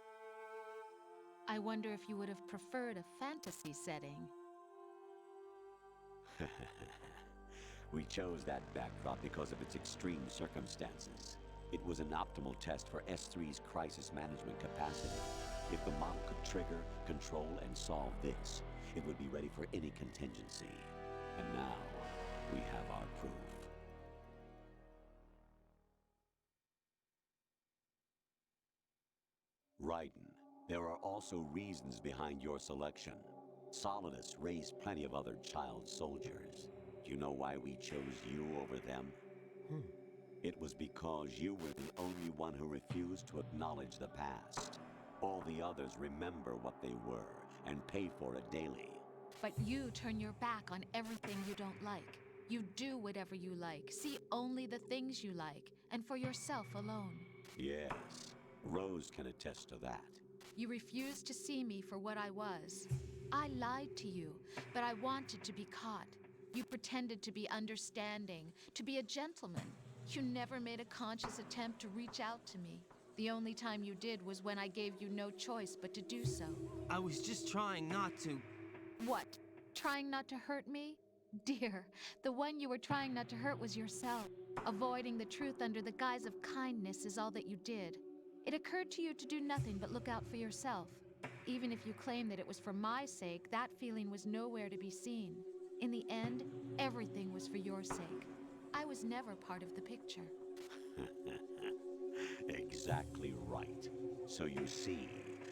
I wonder if you would have preferred a fantasy setting. We chose that backdrop because of its extreme circumstances. It was an optimal test for S3's crisis management capacity. If the model could trigger, control, and solve this, it would be ready for any contingency. And now, we have our proof. Raiden, there are also reasons behind your selection. Solidus raised plenty of other child soldiers. Do you know why we chose you over them? It was because you were the only one who refused to acknowledge the past. All the others remember what they were and pay for it daily. But you turn your back on everything you don't like. You do whatever you like, see only the things you like, and for yourself alone. Yes, Rose can attest to that. You refused to see me for what I was. I lied to you, but I wanted to be caught. You pretended to be understanding, to be a gentleman. You never made a conscious attempt to reach out to me. The only time you did was when I gave you no choice but to do so. I was just trying not to. What? Trying not to hurt me? Dear, the one you were trying not to hurt was yourself. Avoiding the truth under the guise of kindness is all that you did. It occurred to you to do nothing but look out for yourself. Even if you claim that it was for my sake, that feeling was nowhere to be seen. In the end, everything was for your sake. I was never part of the picture. Exactly right. So you see,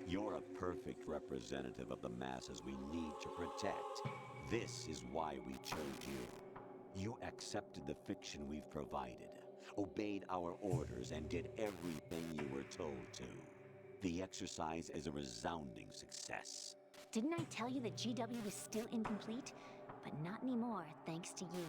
you're a perfect representative of the masses we need to protect. This is why we chose you. You accepted the fiction we've provided, obeyed our orders, and did everything you were told to. The exercise is a resounding success. Didn't I tell you that GW is still incomplete? But not anymore, thanks to you.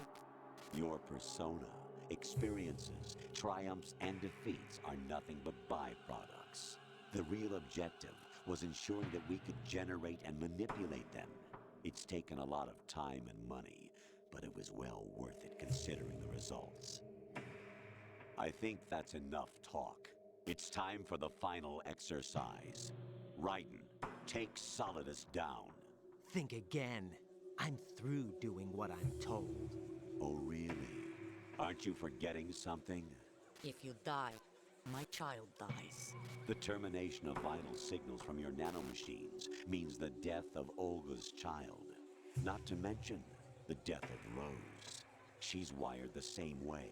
Your persona, experiences, triumphs, and defeats are nothing but byproducts. The real objective was ensuring that we could generate and manipulate them. It's taken a lot of time and money, but it was well worth it considering the results. I think that's enough talk. It's time for the final exercise. Raiden, take Solidus down. Think again. I'm through doing what I'm told. Oh, really? Aren't you forgetting something? If you die, my child dies. The termination of vital signals from your nanomachines means the death of Olga's child. Not to mention the death of Rose. She's wired the same way.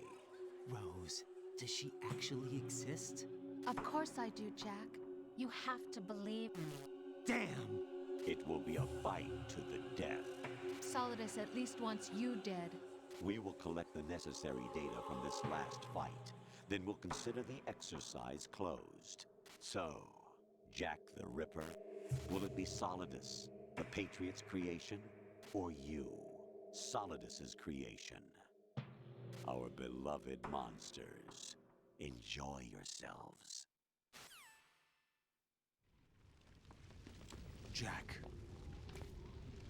Rose, does she actually exist? Of course I do, Jack. You have to believe me. Damn! It will be a fight to the death. Solidus at least wants you dead. We will collect the necessary data from this last fight. Then we'll consider the exercise closed. So, Jack the Ripper, will it be Solidus, the Patriot's creation, or you, Solidus's creation? Our beloved monsters, enjoy yourselves. Jack,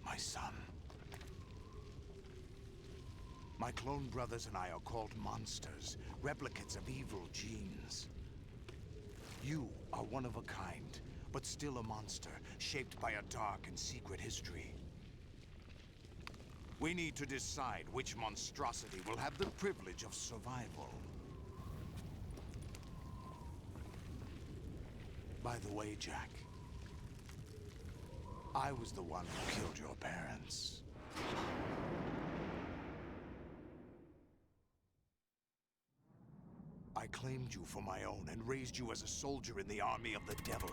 my son. My clone brothers and I are called monsters, replicates of evil genes. You are one of a kind, but still a monster, shaped by a dark and secret history. We need to decide which monstrosity will have the privilege of survival. By the way, Jack, I was the one who killed your parents. I claimed you for my own and raised you as a soldier in the army of the devil.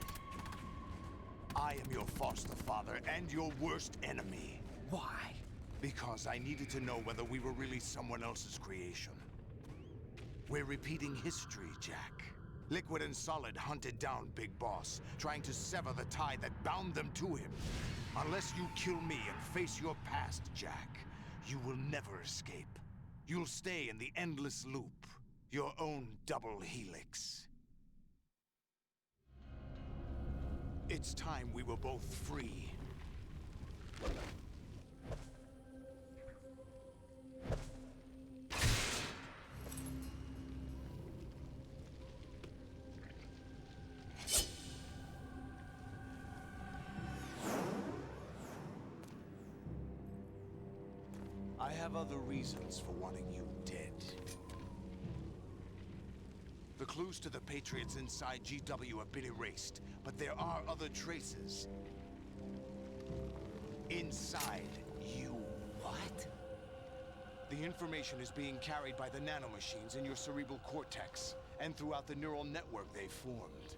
I am your foster father and your worst enemy. Why? Because I needed to know whether we were really someone else's creation. We're repeating history, Jack. Liquid and Solid hunted down Big Boss, trying to sever the tie that bound them to him. Unless you kill me and face your past, Jack, you will never escape. You'll stay in the endless loop. Your own double helix. It's time we were both free. I have other reasons for wanting you dead. The clues to the Patriots inside GW have been erased, but there are other traces. Inside you. What? The information is being carried by the nanomachines in your cerebral cortex, and throughout the neural network they formed.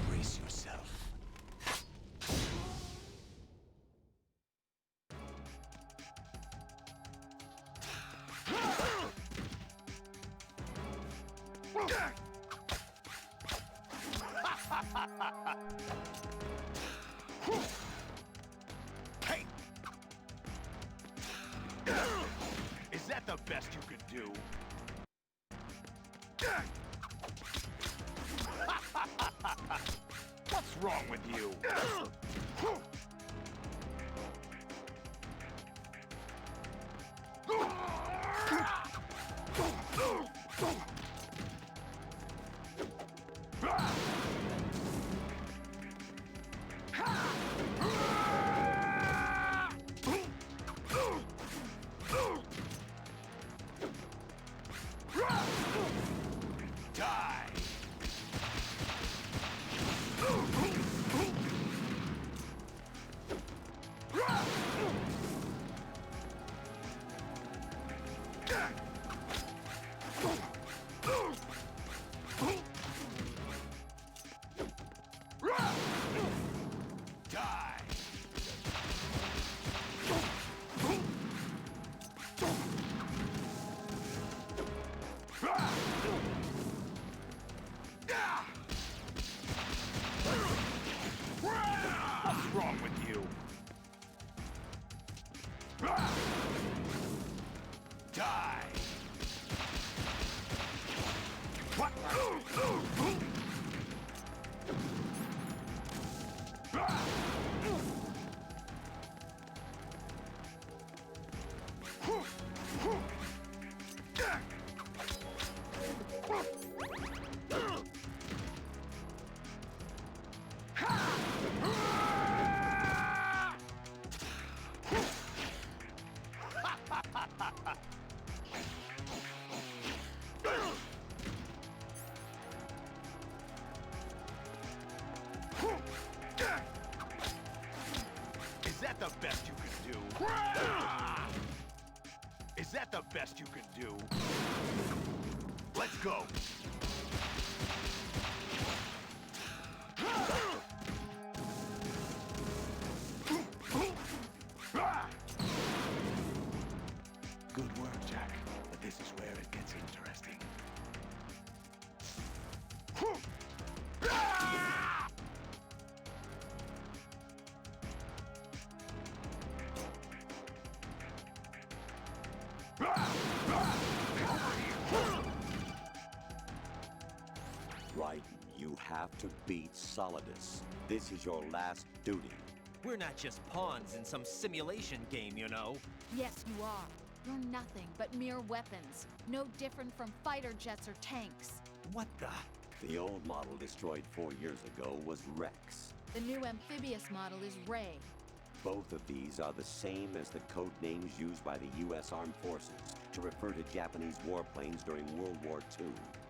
Brace yourself. Hey! Is that the best you could do? What's wrong with you? What's wrong with you? Die! What? Is that the best you can do? Is that the best you can do? Let's go! Good work, Jack. But this is where it gets interesting. Raiden, you have to beat Solidus. This is your last duty. We're not just pawns in some simulation game, you know. Yes, you are. You're nothing but mere weapons. No different from fighter jets or tanks. What the? The old model destroyed 4 years ago was Rex. The new amphibious model is Ray. Both of these are the same as the code names used by the U.S. Armed Forces to refer to Japanese warplanes during World War II.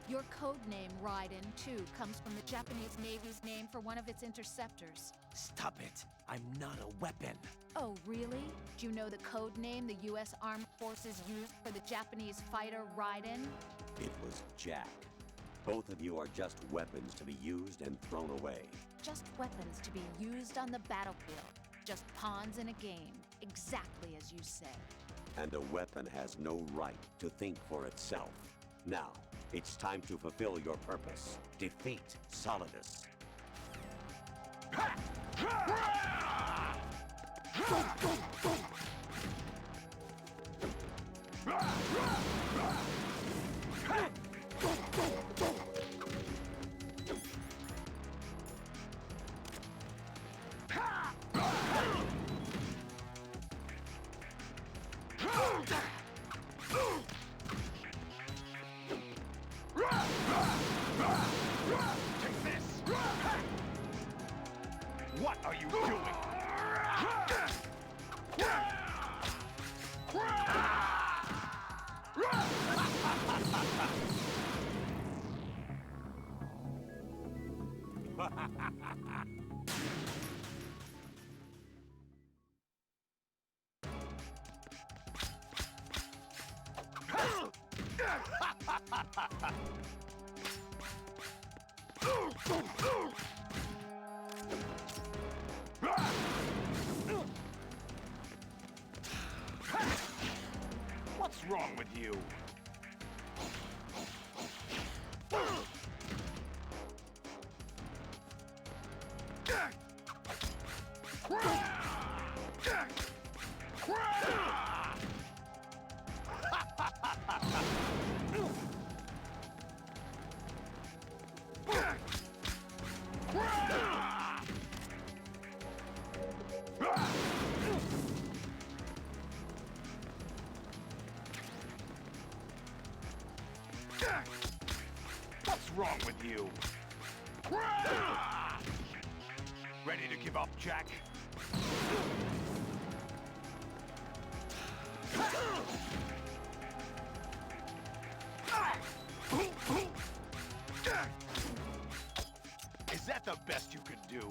Your code name, Raiden, too, comes from the Japanese Navy's name for one of its interceptors. Stop it. I'm not a weapon. Oh, really? Do you know the code name the U.S. Armed Forces used for the Japanese fighter Raiden? It was Jack. Both of you are just weapons to be used and thrown away. Just weapons to be used on the battlefield. Just pawns in a game, exactly as you said. And a weapon has no right to think for itself. Now, it's time to fulfill your purpose. Defeat Solidus. Take this! What are you doing? What's wrong with you? What's wrong with you? Ready to give up, Jack? Is that the best you could do?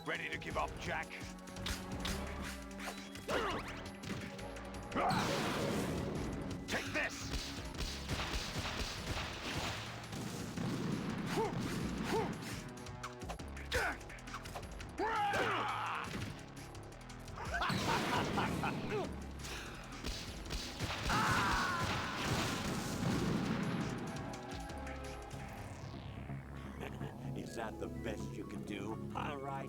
Ready to give up, Jack? Take this! Is that the best you can do? All right.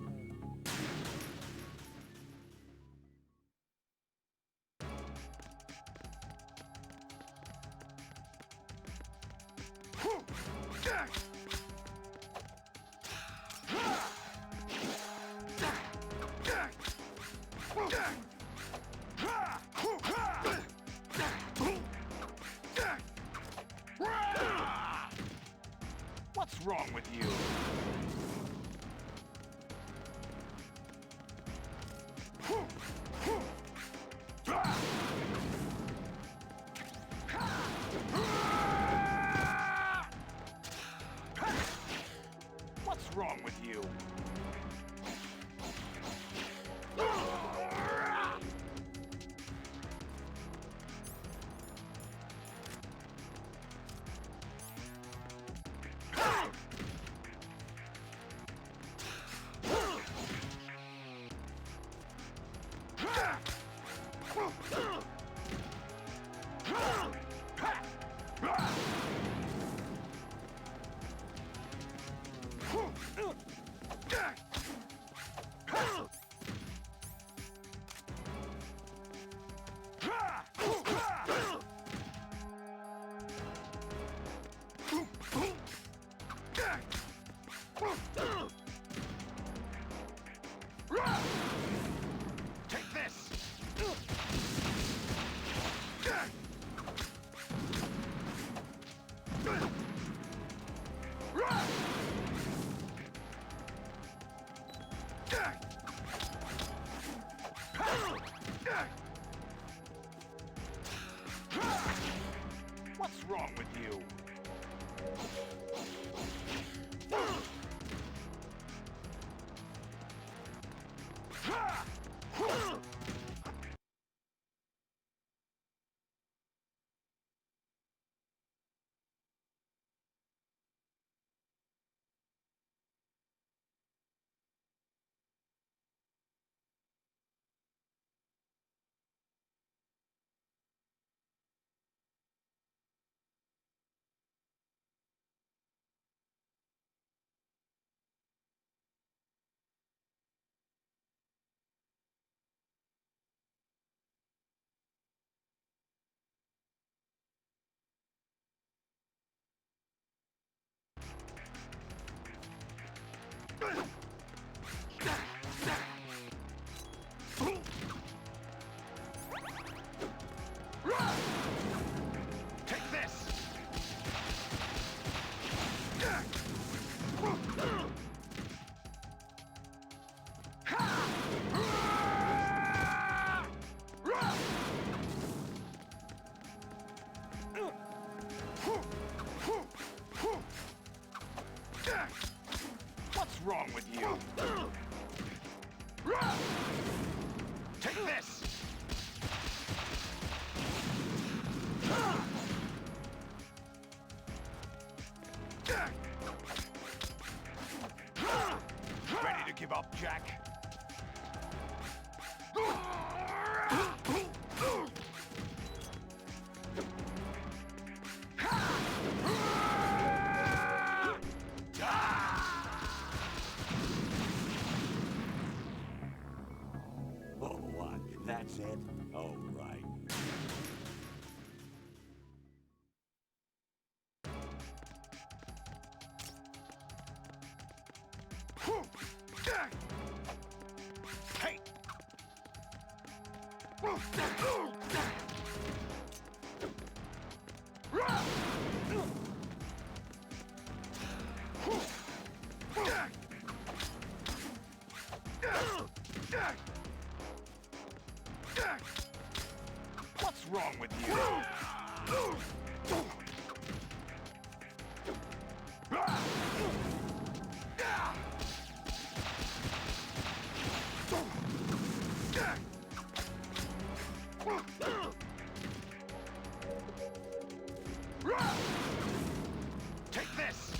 What's wrong with you? What's wrong with you? Take this! What's wrong with you? Take this! What's wrong with you? Take this! Ready to give up, Jack? Oh, what? That's it? Oh, right. Hey! What's wrong with you? Take this!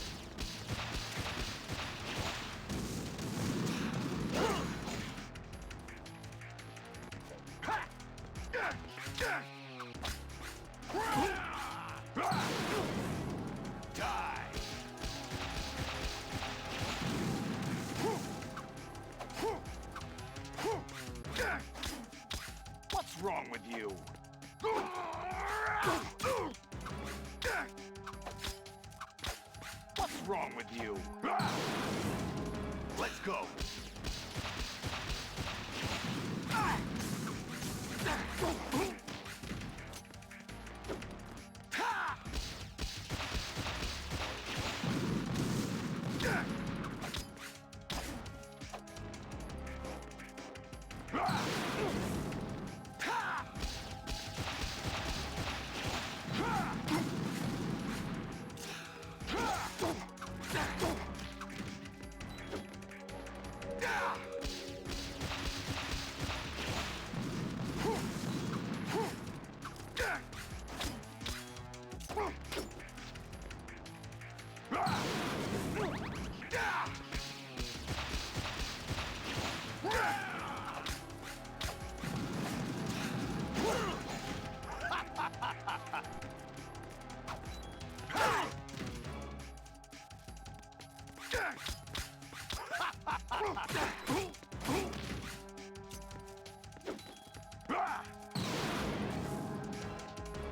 What's wrong with you? What's wrong with you? Let's go.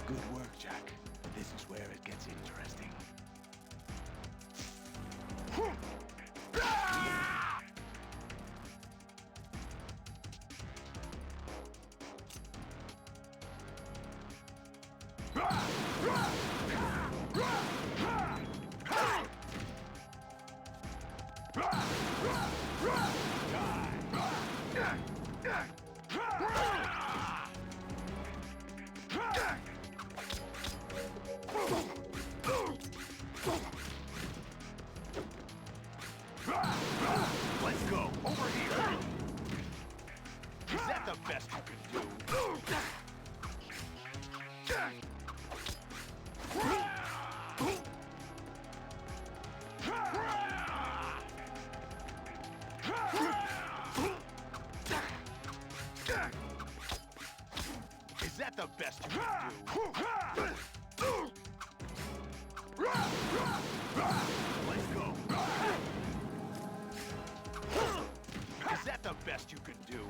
Good work, Jack. This is where it gets interesting. Let's go. Over here. Is that the best you can do? Is that the best you can do? Let's go. Is that the best you can do?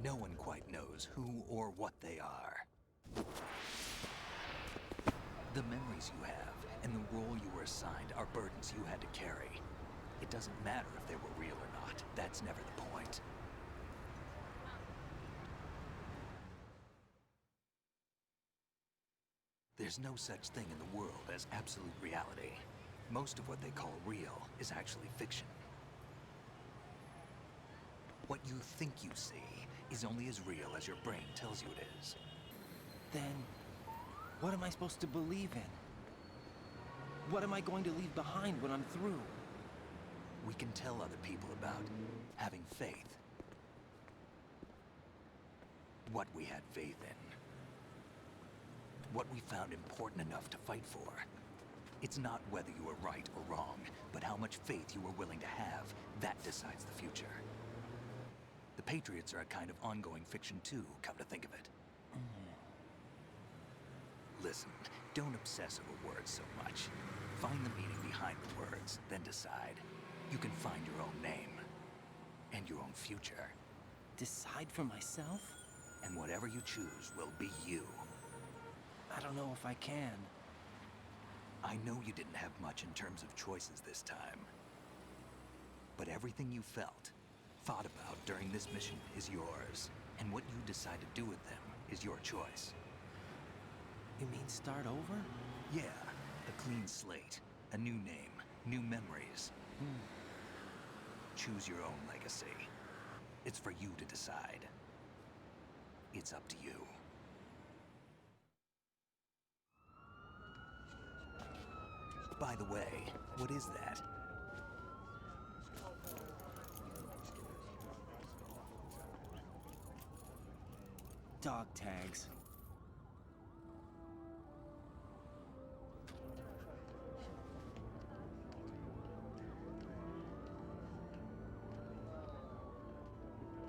No one quite knows who or what they are. The memories you have and the role you were assigned are burdens you had to carry. It doesn't matter if they were real or not. That's never the point. There's no such thing in the world as absolute reality. Most of what they call real is actually fiction. What you think you see is only as real as your brain tells you it is. Then, what am I supposed to believe in? What am I going to leave behind when I'm through? We can tell other people about having faith. What we had faith in. What we found important enough to fight for. It's not whether you were right or wrong, but how much faith you were willing to have. That decides the future. The Patriots are a kind of ongoing fiction too, come to think of it. Listen, don't obsess over words so much. Find the meaning behind the words, then decide. You can find your own name. And your own future. Decide for myself? And whatever you choose will be you. I don't know if I can. I know you didn't have much in terms of choices this time. But everything you felt, thought about during this mission is yours. And what you decide to do with them is your choice. You mean start over? Yeah, a clean slate, a new name, new memories. Choose your own legacy. It's for you to decide. It's up to you. By the way, what is that? Dog tags.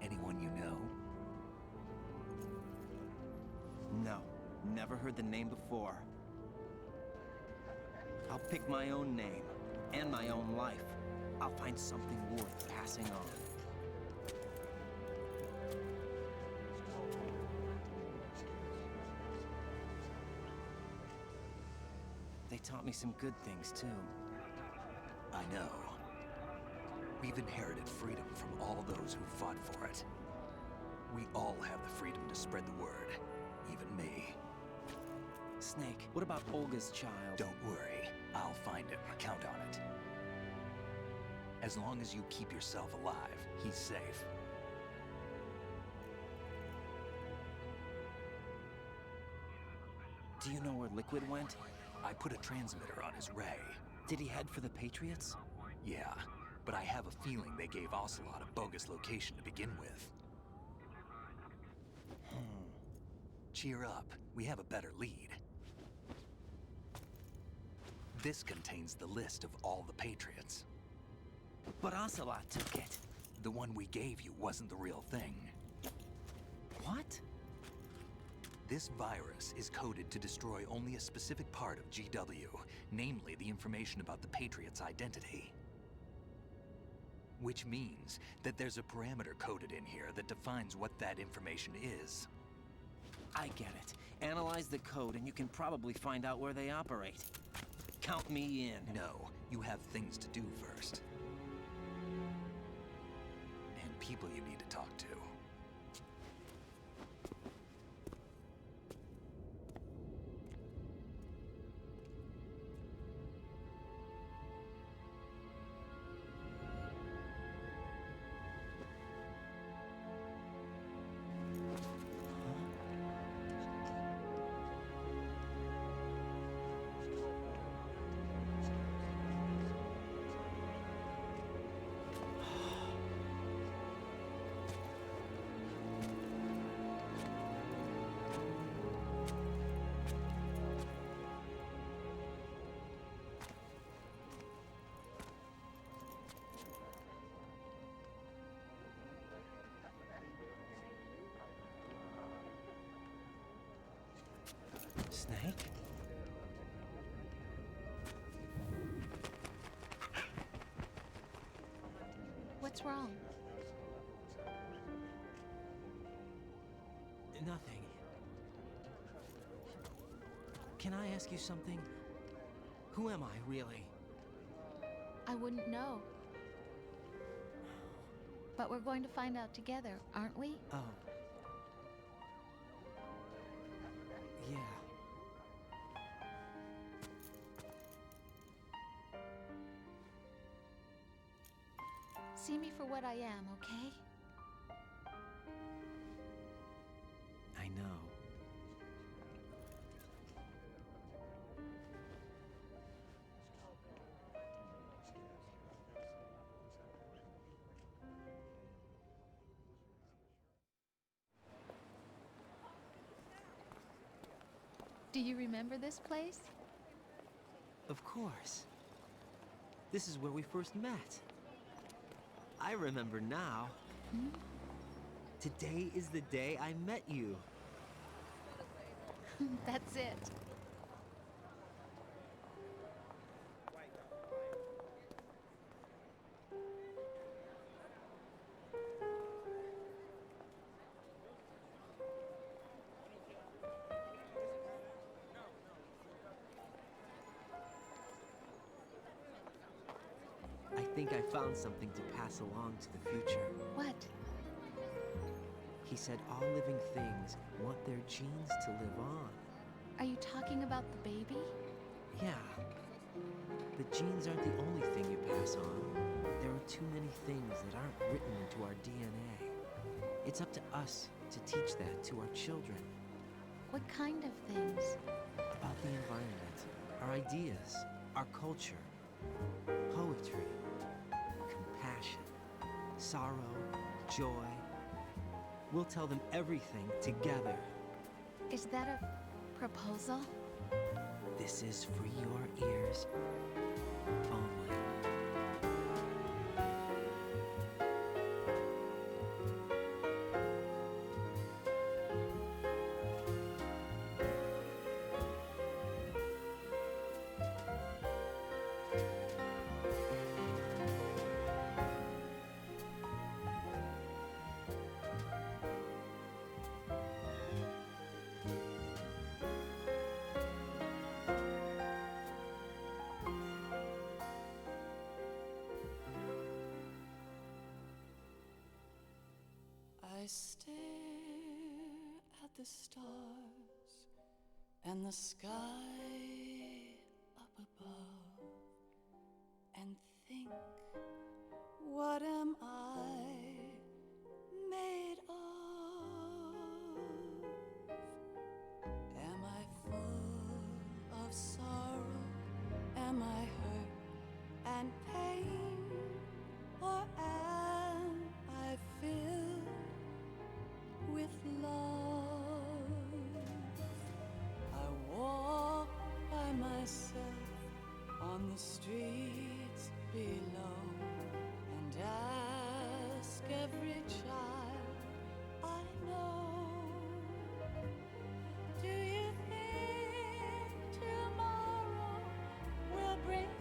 Anyone you know? No, never heard the name before. I'll pick my own name, and my own life. I'll find something worth passing on. They taught me some good things, too. I know. We've inherited freedom from all those who fought for it. We all have the freedom to spread the word, even me. Snake, what about Olga's child? Don't worry, I'll find him. Count on it. As long as you keep yourself alive, he's safe. Do you know where Liquid went? I put a transmitter on his ray. Did he head for the Patriots? Yeah, but I have a feeling they gave Ocelot a bogus location to begin with. Cheer up, we have a better lead. This contains the list of all the Patriots. But Ocelot took it. The one we gave you wasn't the real thing. What? This virus is coded to destroy only a specific part of GW, namely the information about the Patriots' identity. Which means that there's a parameter coded in here that defines what that information is. I get it. Analyze the code and you can probably find out where they operate. Count me in. No, you have things to do first. And people you need to talk to. Snake? What's wrong? Nothing. Can I ask you something? Who am I, really? I wouldn't know. But we're going to find out together, aren't we? Oh. Yeah. See me for what I am, okay? I know. Do you remember this place? Of course. This is where we first met. I remember now. Hmm? Today is the day I met you. That's it. I think I found something to pass along to the future. What? He said all living things want their genes to live on. Are you talking about the baby? Yeah. The genes aren't the only thing you pass on. There are too many things that aren't written into our DNA. It's up to us to teach that to our children. What kind of things? About the environment, our ideas, our culture, poetry, compassion, sorrow, joy. We'll tell them everything together. Is that a proposal? This is for your ears only. I stare at the stars and the sky up above and think, what am I made of? Am I full of sorrow? Am I hurt and pain? Or am I filled with love? I walk by myself on the streets below and ask every child I know, do you think tomorrow will bring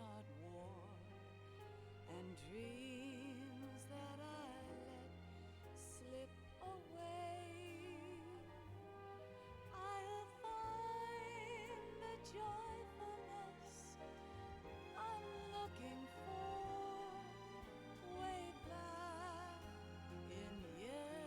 not war, and dreams that I let slip away. I'll find the joyfulness I'm looking for way back in yesterday.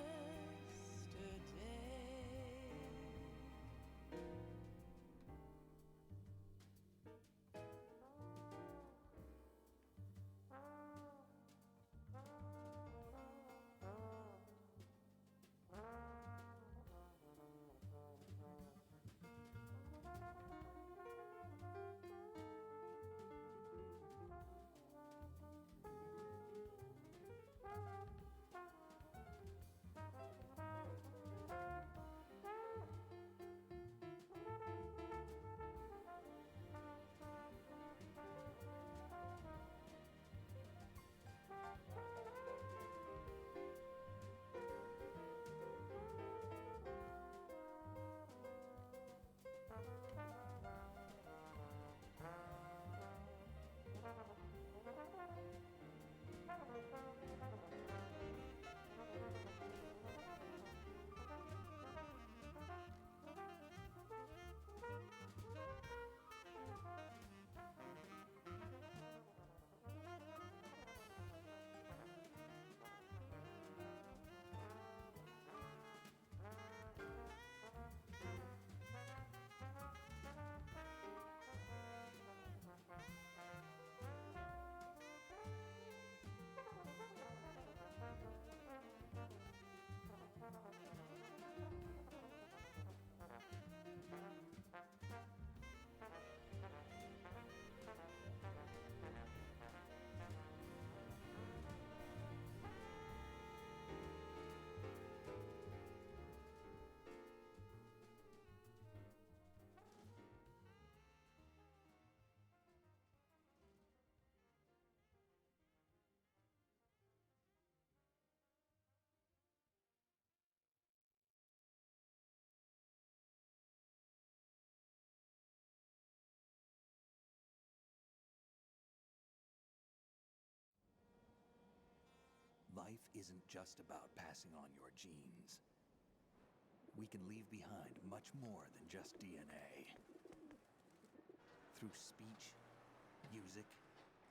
Life isn't just about passing on your genes. We can leave behind much more than just DNA. Through speech, music,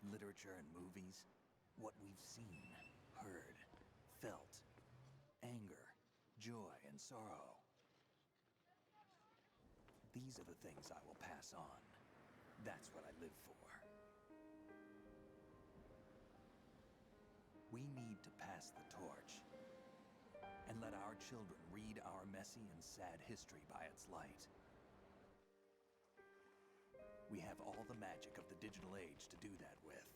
literature, and movies, what we've seen, heard, felt, anger, joy, and sorrow. These are the things I will pass on. That's what I live for. We need to pass the torch and let our children read our messy and sad history by its light. We have all the magic of the digital age to do that with.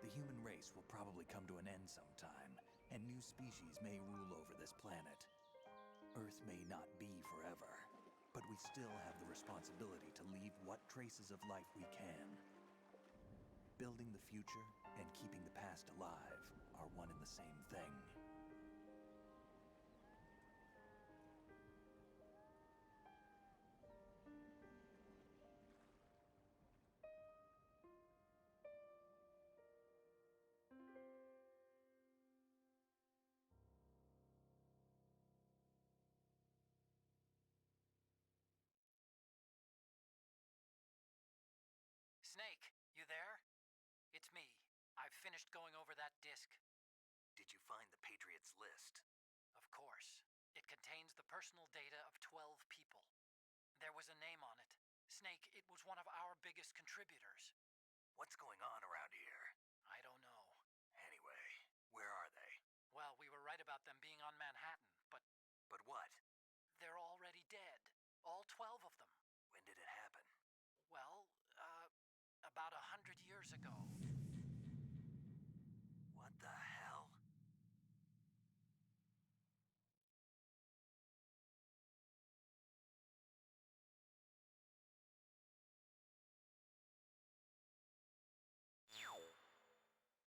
The human race will probably come to an end sometime, and new species may rule over this planet. Earth may not be forever, but we still have the responsibility to leave what traces of life we can. Building the future and keeping the past alive are one and the same thing. Snake, you there? It's me. I've finished going over that disk. Did you find the Patriots list? Of course. It contains the personal data of 12 people. There was a name on it. Snake, it was one of our biggest contributors. What's going on around here? I don't know. Anyway, where are they? Well, we were right about them being on Manhattan, but... But what? They're already dead. All 12 of them. When did it happen? Well, about 100 years ago.